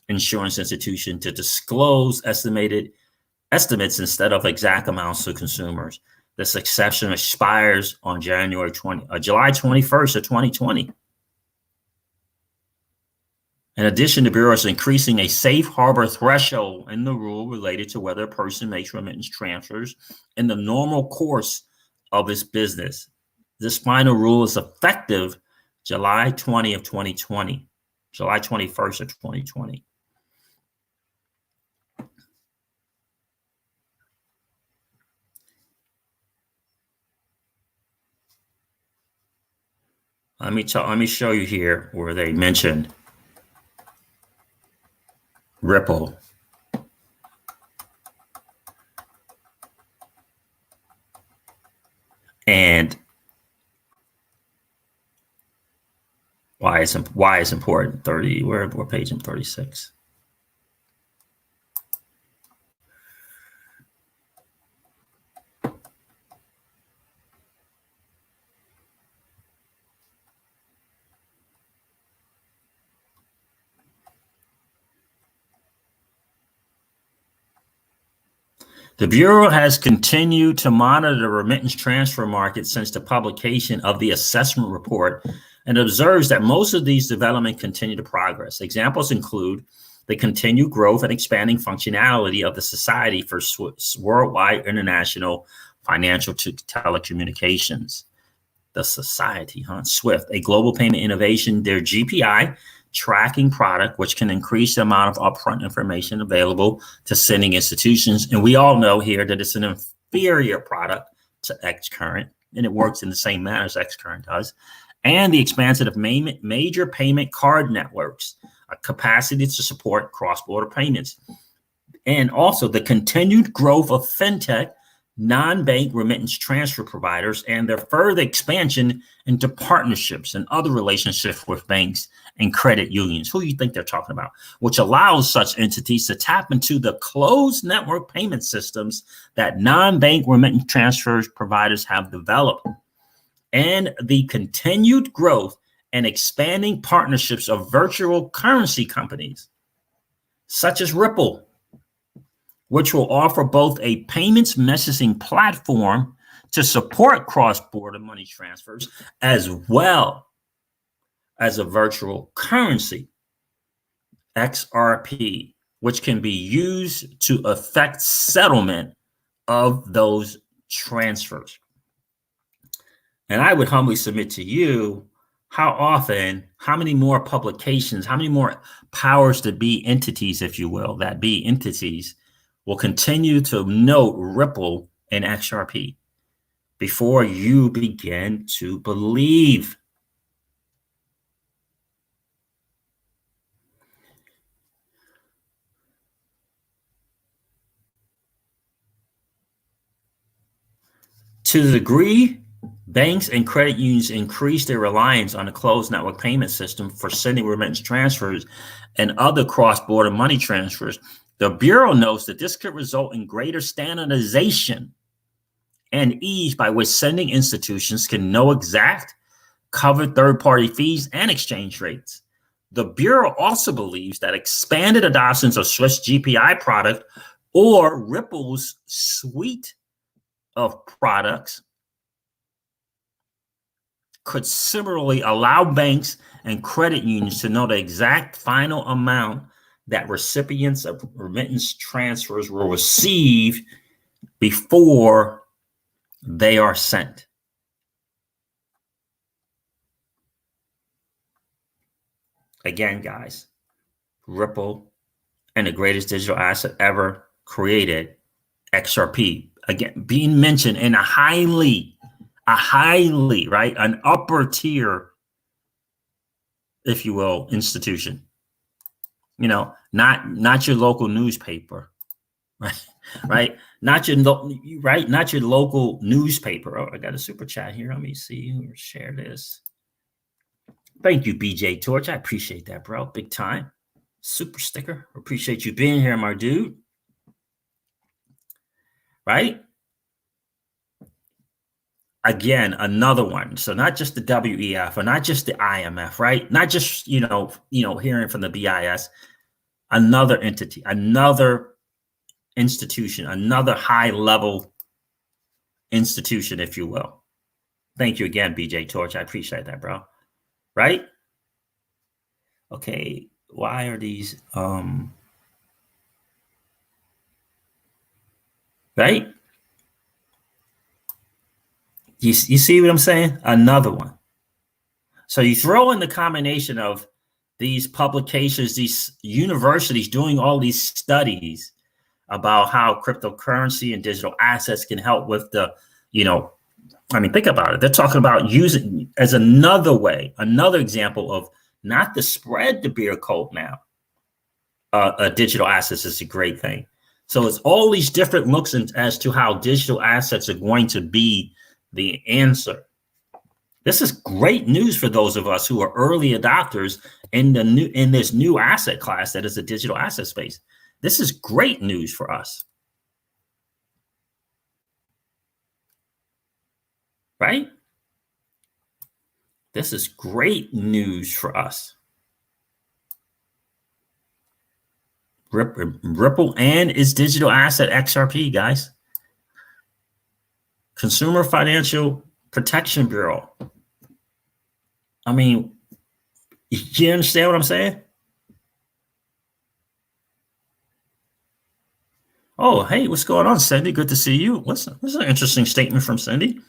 insurance institutions to disclose estimates instead of exact amounts to consumers. This exception expires on July 21st of 2020. In addition, the Bureau is increasing a safe harbor threshold in the rule related to whether a person makes remittance transfers in the normal course of its business. This final rule is effective July 20 of 2020, July 21st of 2020. Let me show you here where they mentioned Ripple. And why it's important. 30, we're page 36. The Bureau has continued to monitor the remittance transfer market since the publication of the assessment report and observes that most of these developments continue to progress. Examples include the continued growth and expanding functionality of the Society for Worldwide International Financial Telecommunications. The Society, SWIFT, a global payment innovation, their GPI tracking product, which can increase the amount of upfront information available to sending institutions. And we all know here that it's an inferior product to XCurrent, and it works in the same manner as XCurrent does. And the expansion of major payment card networks, a capacity to support cross-border payments. And also the continued growth of fintech, non-bank remittance transfer providers, and their further expansion into partnerships and other relationships with banks and credit unions. Who do you think they're talking about? Which allows such entities to tap into the closed network payment systems that non-bank remittance transfer providers have developed. And the continued growth and expanding partnerships of virtual currency companies, such as Ripple, which will offer both a payments messaging platform to support cross-border money transfers, as well as a virtual currency, XRP, which can be used to affect settlement of those transfers. And I would humbly submit to you, how often, how many more publications, how many more powers to be entities, if you will, that be entities, will continue to note Ripple and XRP before you begin to believe. To the degree banks and credit unions increase their reliance on a closed network payment system for sending remittance transfers and other cross-border money transfers, the Bureau notes that this could result in greater standardization and ease by which sending institutions can know exact covered third-party fees and exchange rates. The Bureau also believes that expanded adoptions of Swiss GPI product or Ripple's suite of products could similarly allow banks and credit unions to know the exact final amount that recipients of remittance transfers will receive before they are sent. Again, guys, Ripple and the greatest digital asset ever created, XRP, again, being mentioned in a highly, right, an upper tier, if you will, institution. You know, not your local newspaper, right? Right? Not your local newspaper. Oh, I got a super chat here. Let me see who share this. Thank you, BJ Torch. I appreciate that, bro. Big time. Super sticker. Appreciate you being here, my dude. Right? Again, another one. So not just the WEF or not just the IMF, right? Not just, hearing from the BIS, another entity, another institution, another high level institution, if you will. Thank you again, BJ Torch. I appreciate that, bro. Right? Okay. why are these right? You see what I'm saying? Another one. So you throw in the combination of these publications, these universities doing all these studies about how cryptocurrency and digital assets can help with the, I mean, think about it. They're talking about using as another way, another example of not to spread the beer cult now. Digital assets is a great thing. So it's all these different looks as to how digital assets are going to be the answer. This is great news for those of us who are early adopters in this new asset class that is a digital asset space. This is great news for us. Right? This is great news for us. Ripple and its digital asset XRP, guys. Consumer Financial Protection Bureau. I mean, you understand what I'm saying? Oh, hey, what's going on, Cindy? Good to see you. Listen, this is an interesting statement from Cindy.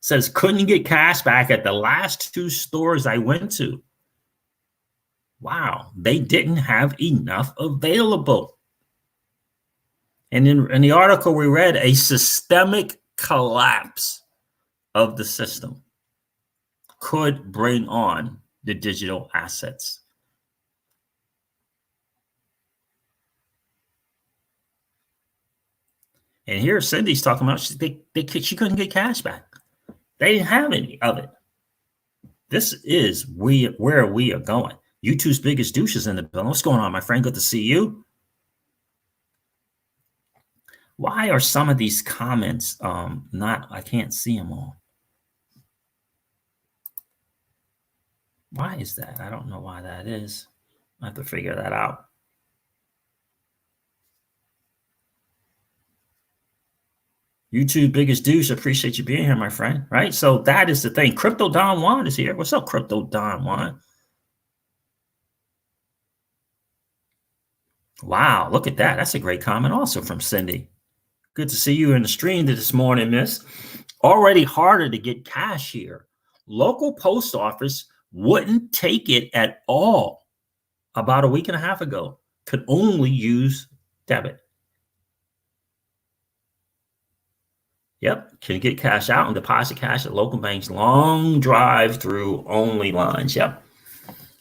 Says, couldn't get cash back at the last 2 stores I went to. Wow, they didn't have enough available. And in the article we read, a systemic collapse of the system could bring on the digital assets. And here Cindy's talking about she couldn't get cash back. They didn't have any of it. This is where we are going. YouTube's biggest douches in the building. What's going on, my friend? Good to see you. Why are some of these comments I can't see them all. Why is that? I don't know why that is. I have to figure that out. YouTube biggest douche. Appreciate you being here, my friend. Right? So that is the thing. Crypto Don Juan is here. What's up, Crypto Don Juan? Wow, look at that. That's a great comment also from Cindy. Good to see you in the stream this morning, miss. Already harder to get cash here. Local post office wouldn't take it at all about a week and a half ago. Could only use debit. Yep, can get cash out and deposit cash at local banks. Long drive-through only lines. Yep.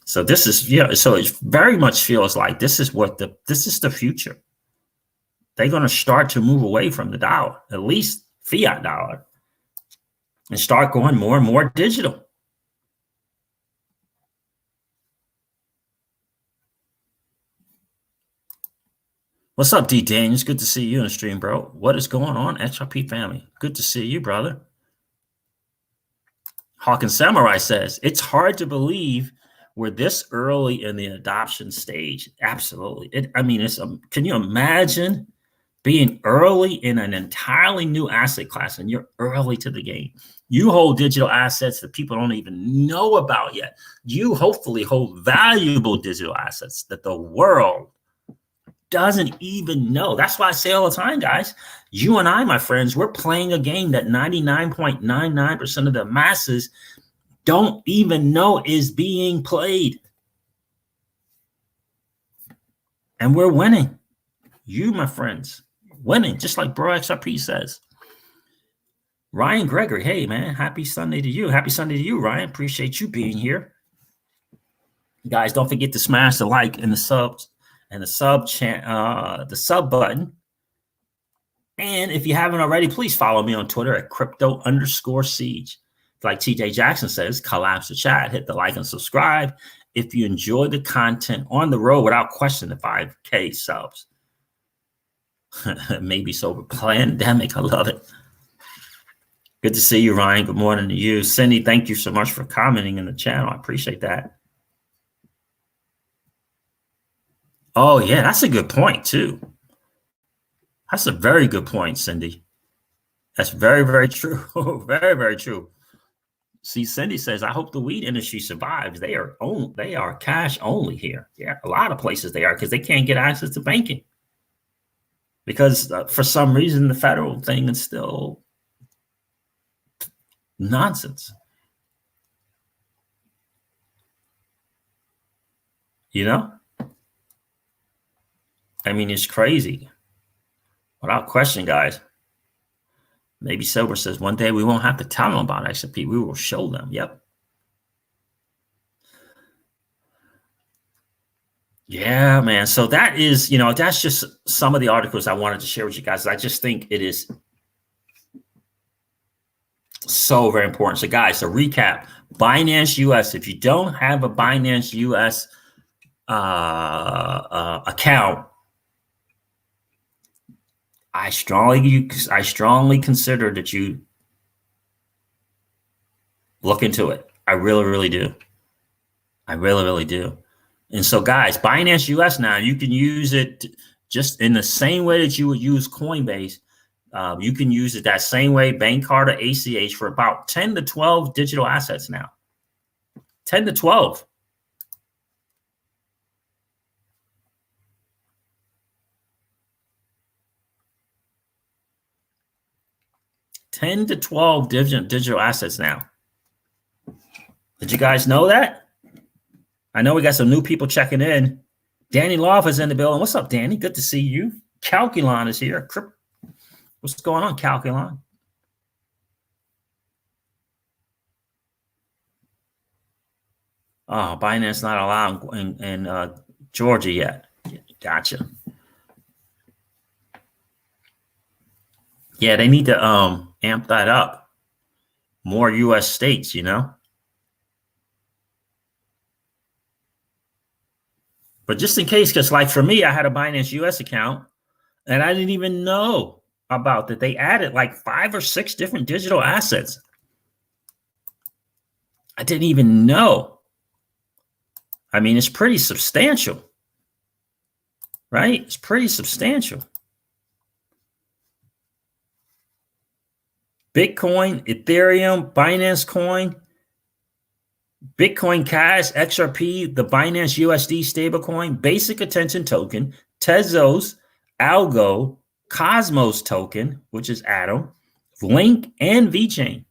So this is, so it very much feels like this is the future. They're going to start to move away from the dollar, at least fiat dollar, and start going more and more digital. What's up, D. Daniels? Good to see you in the stream, bro. What is going on, XRP family? Good to see you, brother. Hawkins Samurai says, it's hard to believe we're this early in the adoption stage. Absolutely. Can you imagine being early in an entirely new asset class and you're early to the game? You hold digital assets that people don't even know about yet. You hopefully hold valuable digital assets that the world doesn't even know. That's why I say all the time, guys, you and I, my friends, we're playing a game that 99.99% of the masses don't even know is being played. And we're winning. You, my friends, winning, just like Bro XRP says. Ryan Gregory, hey, man, happy Sunday to you. Happy Sunday to you, Ryan. Appreciate you being here. Guys, don't forget to smash the like and the subs and the sub button. And if you haven't already, please follow me on Twitter at crypto_siege. Like TJ Jackson says, collapse the chat, hit the like and subscribe. If you enjoy the content on the road, without question, the 5K subs. Maybe sober pandemic. I love it. Good to see you, Ryan. Good morning to you. Cindy, thank you so much for commenting in the channel. I appreciate that. Oh, yeah, that's a good point, too. That's a very good point, Cindy. That's very, very true. Very, very true. See, Cindy says, I hope the weed industry survives. They are cash only here. Yeah, a lot of places they are because they can't get access to banking. Because for some reason, the federal thing is still nonsense. You know? I mean, it's crazy. Without question, guys. Maybe Silver says, one day we won't have to tell them about XRP. We will show them. Yep. Yeah, man. So that is, that's just some of the articles I wanted to share with you guys. I just think it is so very important. So guys, to recap, Binance US, if you don't have a Binance US account, I strongly consider that you look into it. I really, really do. I really, really do. And so, guys, Binance US now, you can use it just in the same way that you would use Coinbase. You can use it that same way, bank card or ACH, for about 10 to 12 digital assets now. 10 to 12. Digital assets now. Did you guys know that? I know we got some new people checking in. Danny Love is in the building. What's up, Danny? Good to see you. Calculon is here. What's going on, Calculon? Oh, Binance not allowed in Georgia yet. Gotcha. Yeah, they need to amp that up. More U.S. states, But just in case, because like for me, I had a Binance US account and I didn't even know about that. They added like 5 or 6 different digital assets. I didn't even know. I mean, it's pretty substantial, right? It's pretty substantial. Bitcoin, Ethereum, Binance Coin, Bitcoin Cash, XRP, the Binance USD stablecoin, Basic Attention Token, Tezos, Algo, Cosmos Token, which is Atom, Link, and VeChain.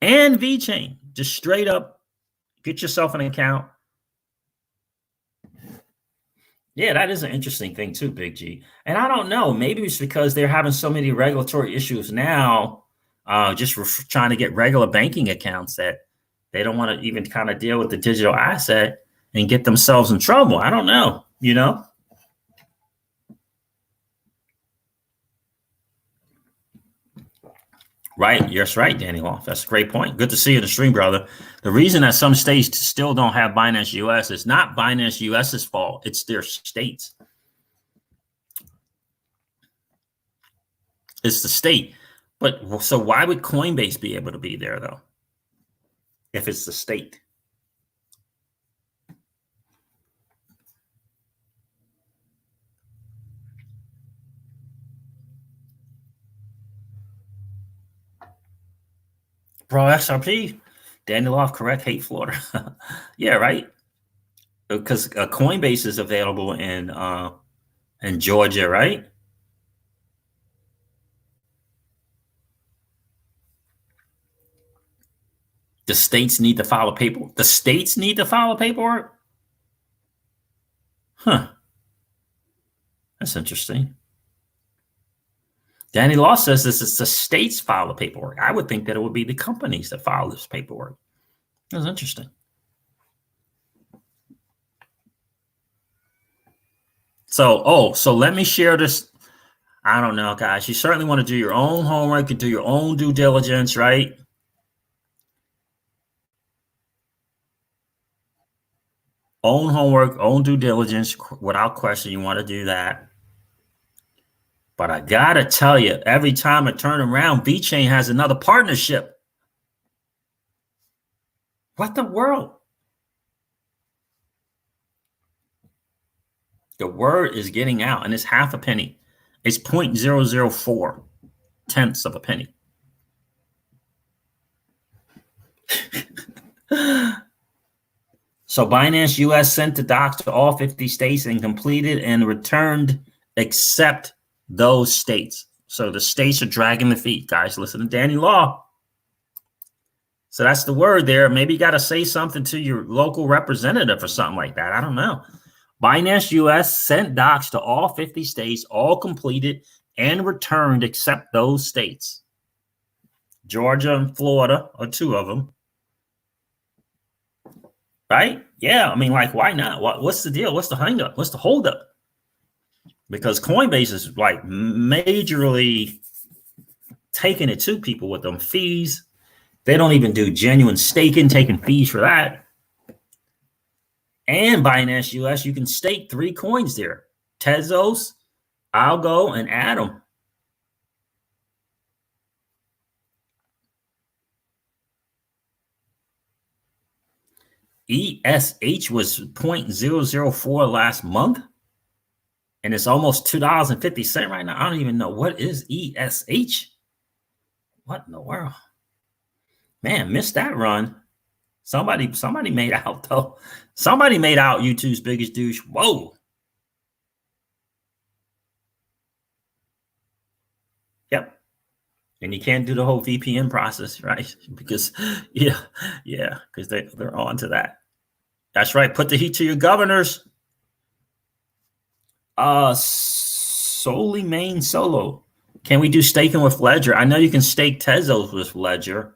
And VeChain. Just straight up, get yourself an account. Yeah, that is an interesting thing too, Big G. And I don't know, maybe it's because they're having so many regulatory issues now, just trying to get regular banking accounts that they don't want to even kind of deal with the digital asset and get themselves in trouble. I don't know, Right. Yes, right, Danny Long. That's a great point. Good to see you in the stream, brother. The reason that some states still don't have Binance US is not Binance US's fault. It's their states. It's the state. But so why would Coinbase be able to be there, though, if it's the state? Bro, XRP, Danny Love, correct, hate Florida. Yeah, right. Because Coinbase is available in Georgia, right? The states need to file paperwork. The states need to file paperwork? Huh. That's interesting. Danny Law says this is the states file the paperwork. I would think that it would be the companies that file this paperwork. That's interesting. So let me share this. I don't know, guys. You certainly want to do your own homework and do your own due diligence, right? Own homework, own due diligence, without question. You want to do that. But I got to tell you, every time I turn around, VeChain has another partnership. What the world? The word is getting out, and it's half a penny. It's 0.004 tenths of a penny. So Binance US sent the docs to all 50 states and completed and returned except those states. So the states are dragging the feet, guys. Listen to Danny Law. So that's the word there. Maybe you got to say something to your local representative or something like that. I don't know. Binance US sent docs to all 50 states, all completed and returned except those states. Georgia and Florida are two of them. Right? Yeah. I mean, like, why not? What's the deal? What's the hang up? What's the hold up? Because Coinbase is like majorly taking it to people with them fees. They don't even do genuine staking, taking fees for that. And Binance US, you can stake 3 coins there. Tezos, Algo, and Atom. ESH was 0.004 last month. And it's almost $2.50 right now. I don't even know what is ESH. What in the world? Man, missed that run. Somebody made out though. Somebody made out YouTube's biggest douche. Whoa. Yep. And you can't do the whole VPN process, right? Because because they're on to that. That's right. Put the heat to your governors. Solely main solo. Can we do staking with Ledger? I know you can stake Tezos with Ledger.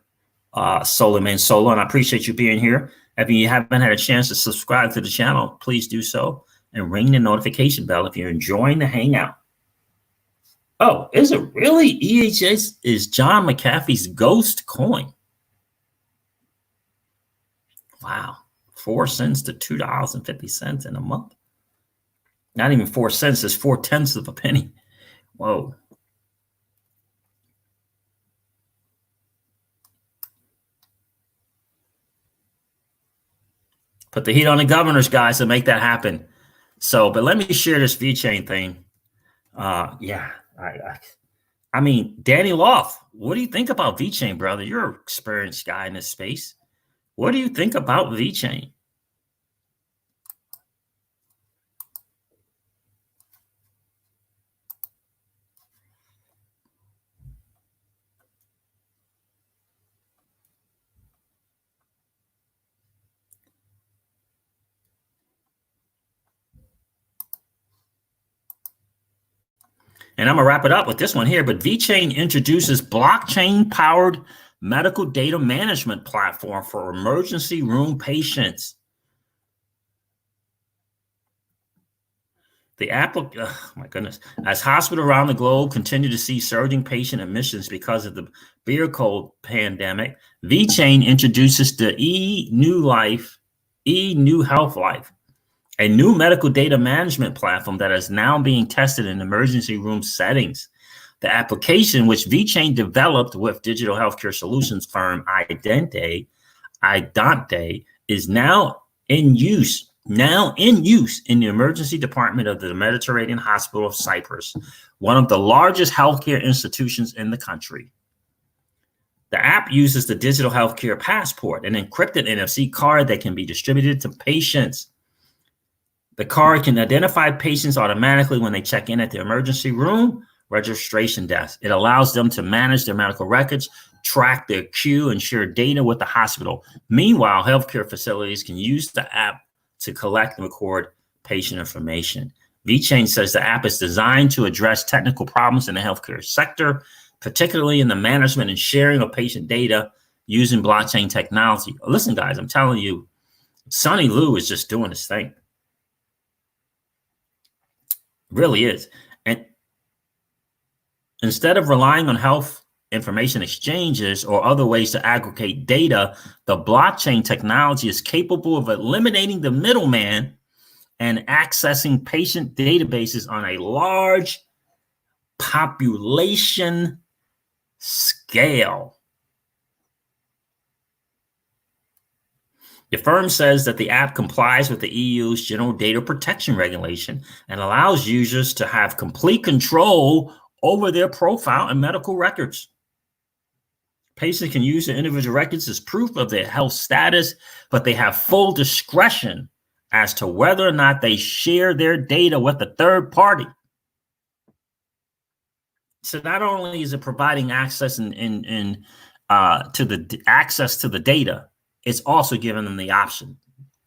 Solely main solo, and I appreciate you being here. If you haven't had a chance to subscribe to the channel, please do so and ring the notification bell if you're enjoying the hangout. Oh, is it really? EHS is John McAfee's ghost coin. Wow. 4 cents to $2.50 in a month. Not even 4 cents, it's 0.4 of a penny. Whoa. Put the heat on the governors, guys, to make that happen. So, but let me share this VeChain thing. I mean, Danny Loft, what do you think about VeChain, brother? You're an experienced guy in this space. What do you think about VeChain? And I'm going to wrap it up with this one here. But VeChain introduces blockchain-powered medical data management platform for emergency room patients. The app, oh my goodness, as hospitals around the globe continue to see surging patient admissions because of the beer cold pandemic, VeChain introduces the eNew Health Life, a new medical data management platform that is now being tested in emergency room settings. The application, which VeChain developed with digital healthcare solutions firm Idente, is now in use in the emergency department of the Mediterranean Hospital of Cyprus, one of the largest healthcare institutions in the country. The app uses the digital healthcare passport, an encrypted NFC card that can be distributed to patients. The card can identify patients automatically when they check in at the emergency room registration desk. It allows them to manage their medical records, track their queue, and share data with the hospital. Meanwhile, healthcare facilities can use the app to collect and record patient information. VeChain says the app is designed to address technical problems in the healthcare sector, particularly in the management and sharing of patient data using blockchain technology. Listen, guys, I'm telling you, Sonny Liu is just doing his thing. Really is. And instead of relying on health information exchanges or other ways to aggregate data, the blockchain technology is capable of eliminating the middleman and accessing patient databases on a large population scale. The firm says that the app complies with the EU's General Data Protection Regulation and allows users to have complete control over their profile and medical records. Patients can use their individual records as proof of their health status, but they have full discretion as to whether or not they share their data with a third party. So not only is it providing access to the access to the data, it's also giving them the option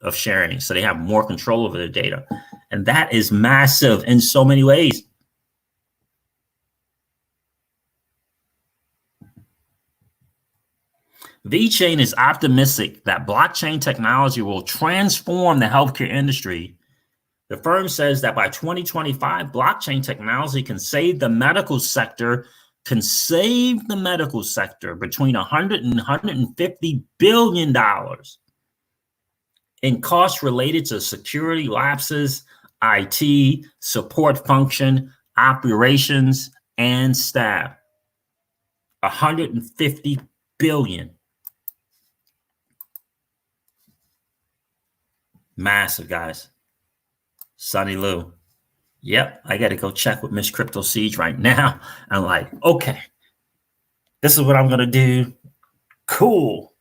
of sharing, so they have more control over their data, and that is massive in so many ways. VeChain is optimistic that blockchain technology will transform the healthcare industry. The firm says that by 2025, blockchain technology can save the medical sector between $100 and $150 billion in costs related to security lapses, IT, support function, operations, and staff. $150 billion. Massive, guys. Sonny Lou. Yep, I got to go check with Miss Crypto Siege right now. I'm like, okay, this is what I'm going to do. Cool.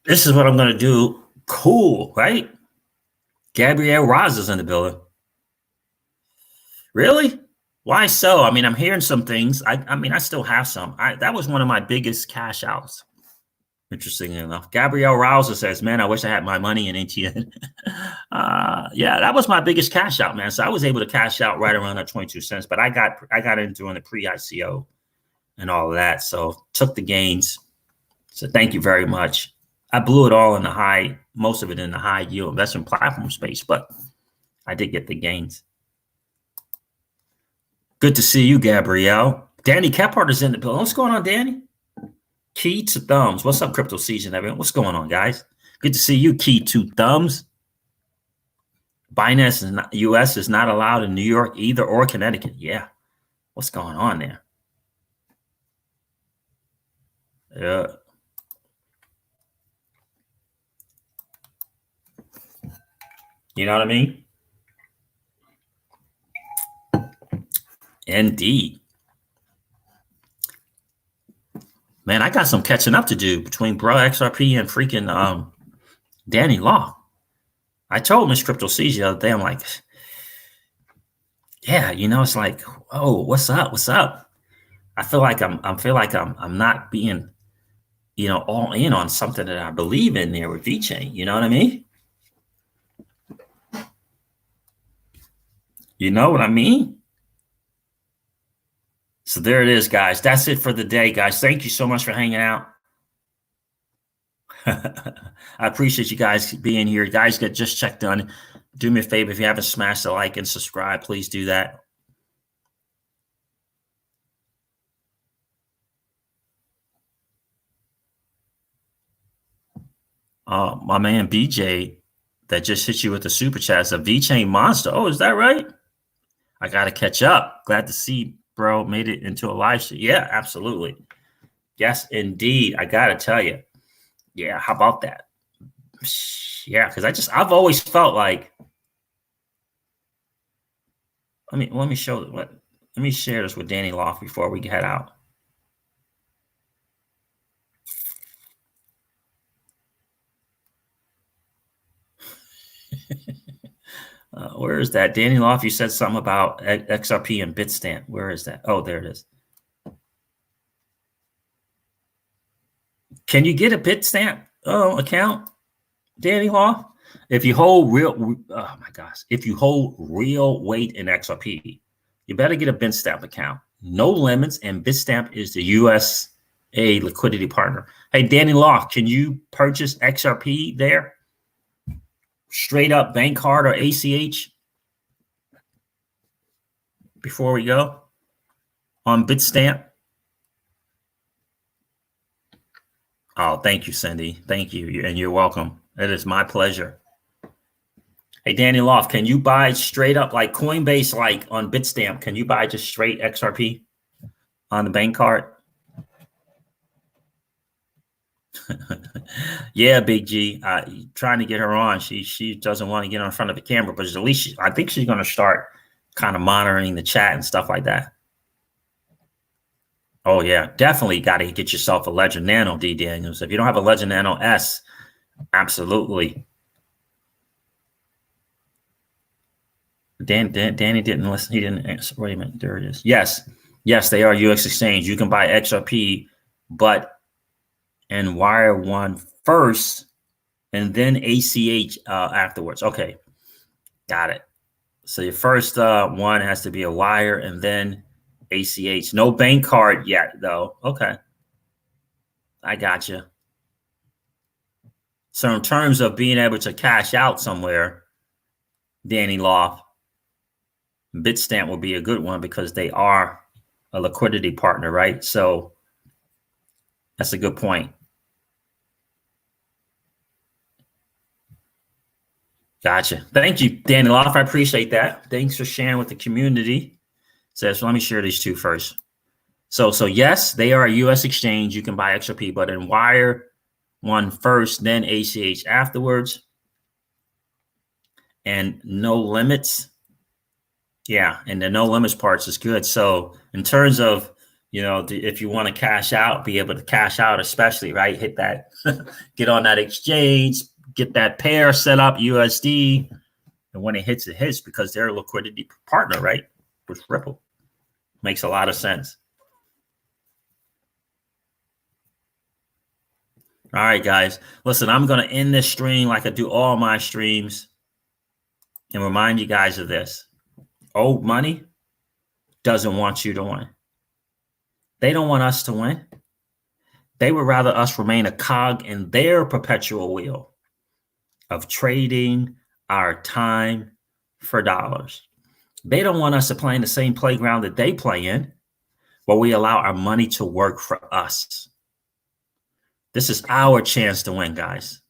This is what I'm going to do. Cool, right? Gabrielle Roz is in the building. Really? Why so? I mean, I'm hearing some things. I mean, I still have some. That was one of my biggest cash outs. Interestingly enough, Gabrielle Rouser says, man, I wish I had my money in ATN. Yeah, that was my biggest cash out, man. So I was able to cash out right around that 22 cents, but I got into doing the pre-ICO and all of that. So took the gains. So thank you very much. I blew it all in the high, most of it in the high yield investment platform space, but I did get the gains. Good to see you, Gabrielle. Danny Kephart is in the building. What's going on, Danny? Key to thumbs. What's up, Crypto Season, everyone? What's going on, guys? Good to see you, Key to thumbs. Binance US is not allowed in New York either, or Connecticut. Yeah. What's going on there? Yeah. You know what I mean? Indeed. Man, I got some catching up to do between bro XRP and freaking Danny Law. I told Miss Crypto Siege the other day, I'm like, yeah, you know, it's like, oh, what's up? What's up? I feel like I'm not being, you know, all in on something that I believe in there with VeChain. You know what I mean? You know what I mean? So there it is, guys. That's it for the day, guys. Thank you so much for hanging out. I appreciate you guys being here. Guys, get just checked on. Do me a favor, if you haven't smashed the like and subscribe, please do that. My man BJ that just hit you with the super chat is a VeChain monster. Oh, is that right? I got to catch up. Glad to see, bro, made it into a live stream. Yeah, absolutely. Yes, indeed. I got to tell you. Yeah, how about that? Yeah, because I've always felt like, let me share this with Danny Loft before we head out. Where is that? Danny Loft, you said something about XRP and Bitstamp. Where is that? Oh, there it is. Can you get a Bitstamp account, Danny Loft? If you hold if you hold real weight in XRP, you better get a Bitstamp account. No limits, and Bitstamp is the USA liquidity partner. Hey, Danny Loft, can you purchase XRP there? Straight up bank card or ACH before we go on Bitstamp. Oh, thank you, Cindy. Thank you. And you're welcome. It is my pleasure. Hey, Danny Loft, can you buy straight up like Coinbase, like on Bitstamp? Can you buy just straight XRP on the bank card? Yeah, Big G. Trying to get her on. She doesn't want to get in front of the camera, but at least I think she's going to start kind of monitoring the chat and stuff like that. Oh yeah, definitely got to get yourself a Legend Nano, D Daniels. If you don't have a Legend Nano S, absolutely. Danny didn't listen. He didn't answer. Wait a minute. There it is. Yes, they are UX exchange. You can buy XRP, but and wire one first, and then ACH afterwards. Okay, got it. So your first one has to be a wire, and then ACH. No bank card yet, though. Okay, I got you. So in terms of being able to cash out somewhere, Danny Loft, Bitstamp will be a good one because they are a liquidity partner, right? So that's a good point. Gotcha. Thank you, Danny Loft. I appreciate that. Thanks for sharing with the community. So let me share these two first. So yes, they are a U.S. exchange. You can buy XRP, but in wire one first, then ACH afterwards. And no limits. Yeah, and the no limits parts is good. So in terms of, if you want to cash out, be able to cash out, especially, right? Hit that, get on that exchange, get that pair set up, USD. And when it hits because they're a liquidity partner, right? With Ripple. Makes a lot of sense. All right, guys. Listen, I'm going to end this stream like I do all my streams and remind you guys of this. Old money doesn't want you to win. They don't want us to win. They would rather us remain a cog in their perpetual wheel of trading our time for dollars. They don't want us to play in the same playground that they play in, but we allow our money to work for us. This is our chance to win, guys.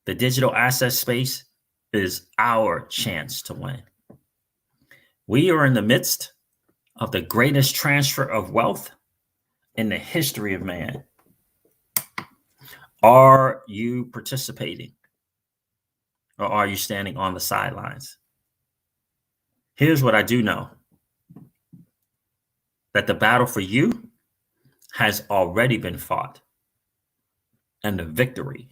The digital asset space is our chance to win. We are in the midst of the greatest transfer of wealth in the history of man. Are you participating, or are you standing on the sidelines? Here's what I do know. That the battle for you has already been fought, and the victory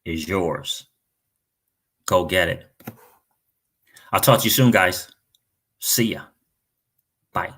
is yours. Go get it. I'll talk to you soon, guys. See ya. Bye.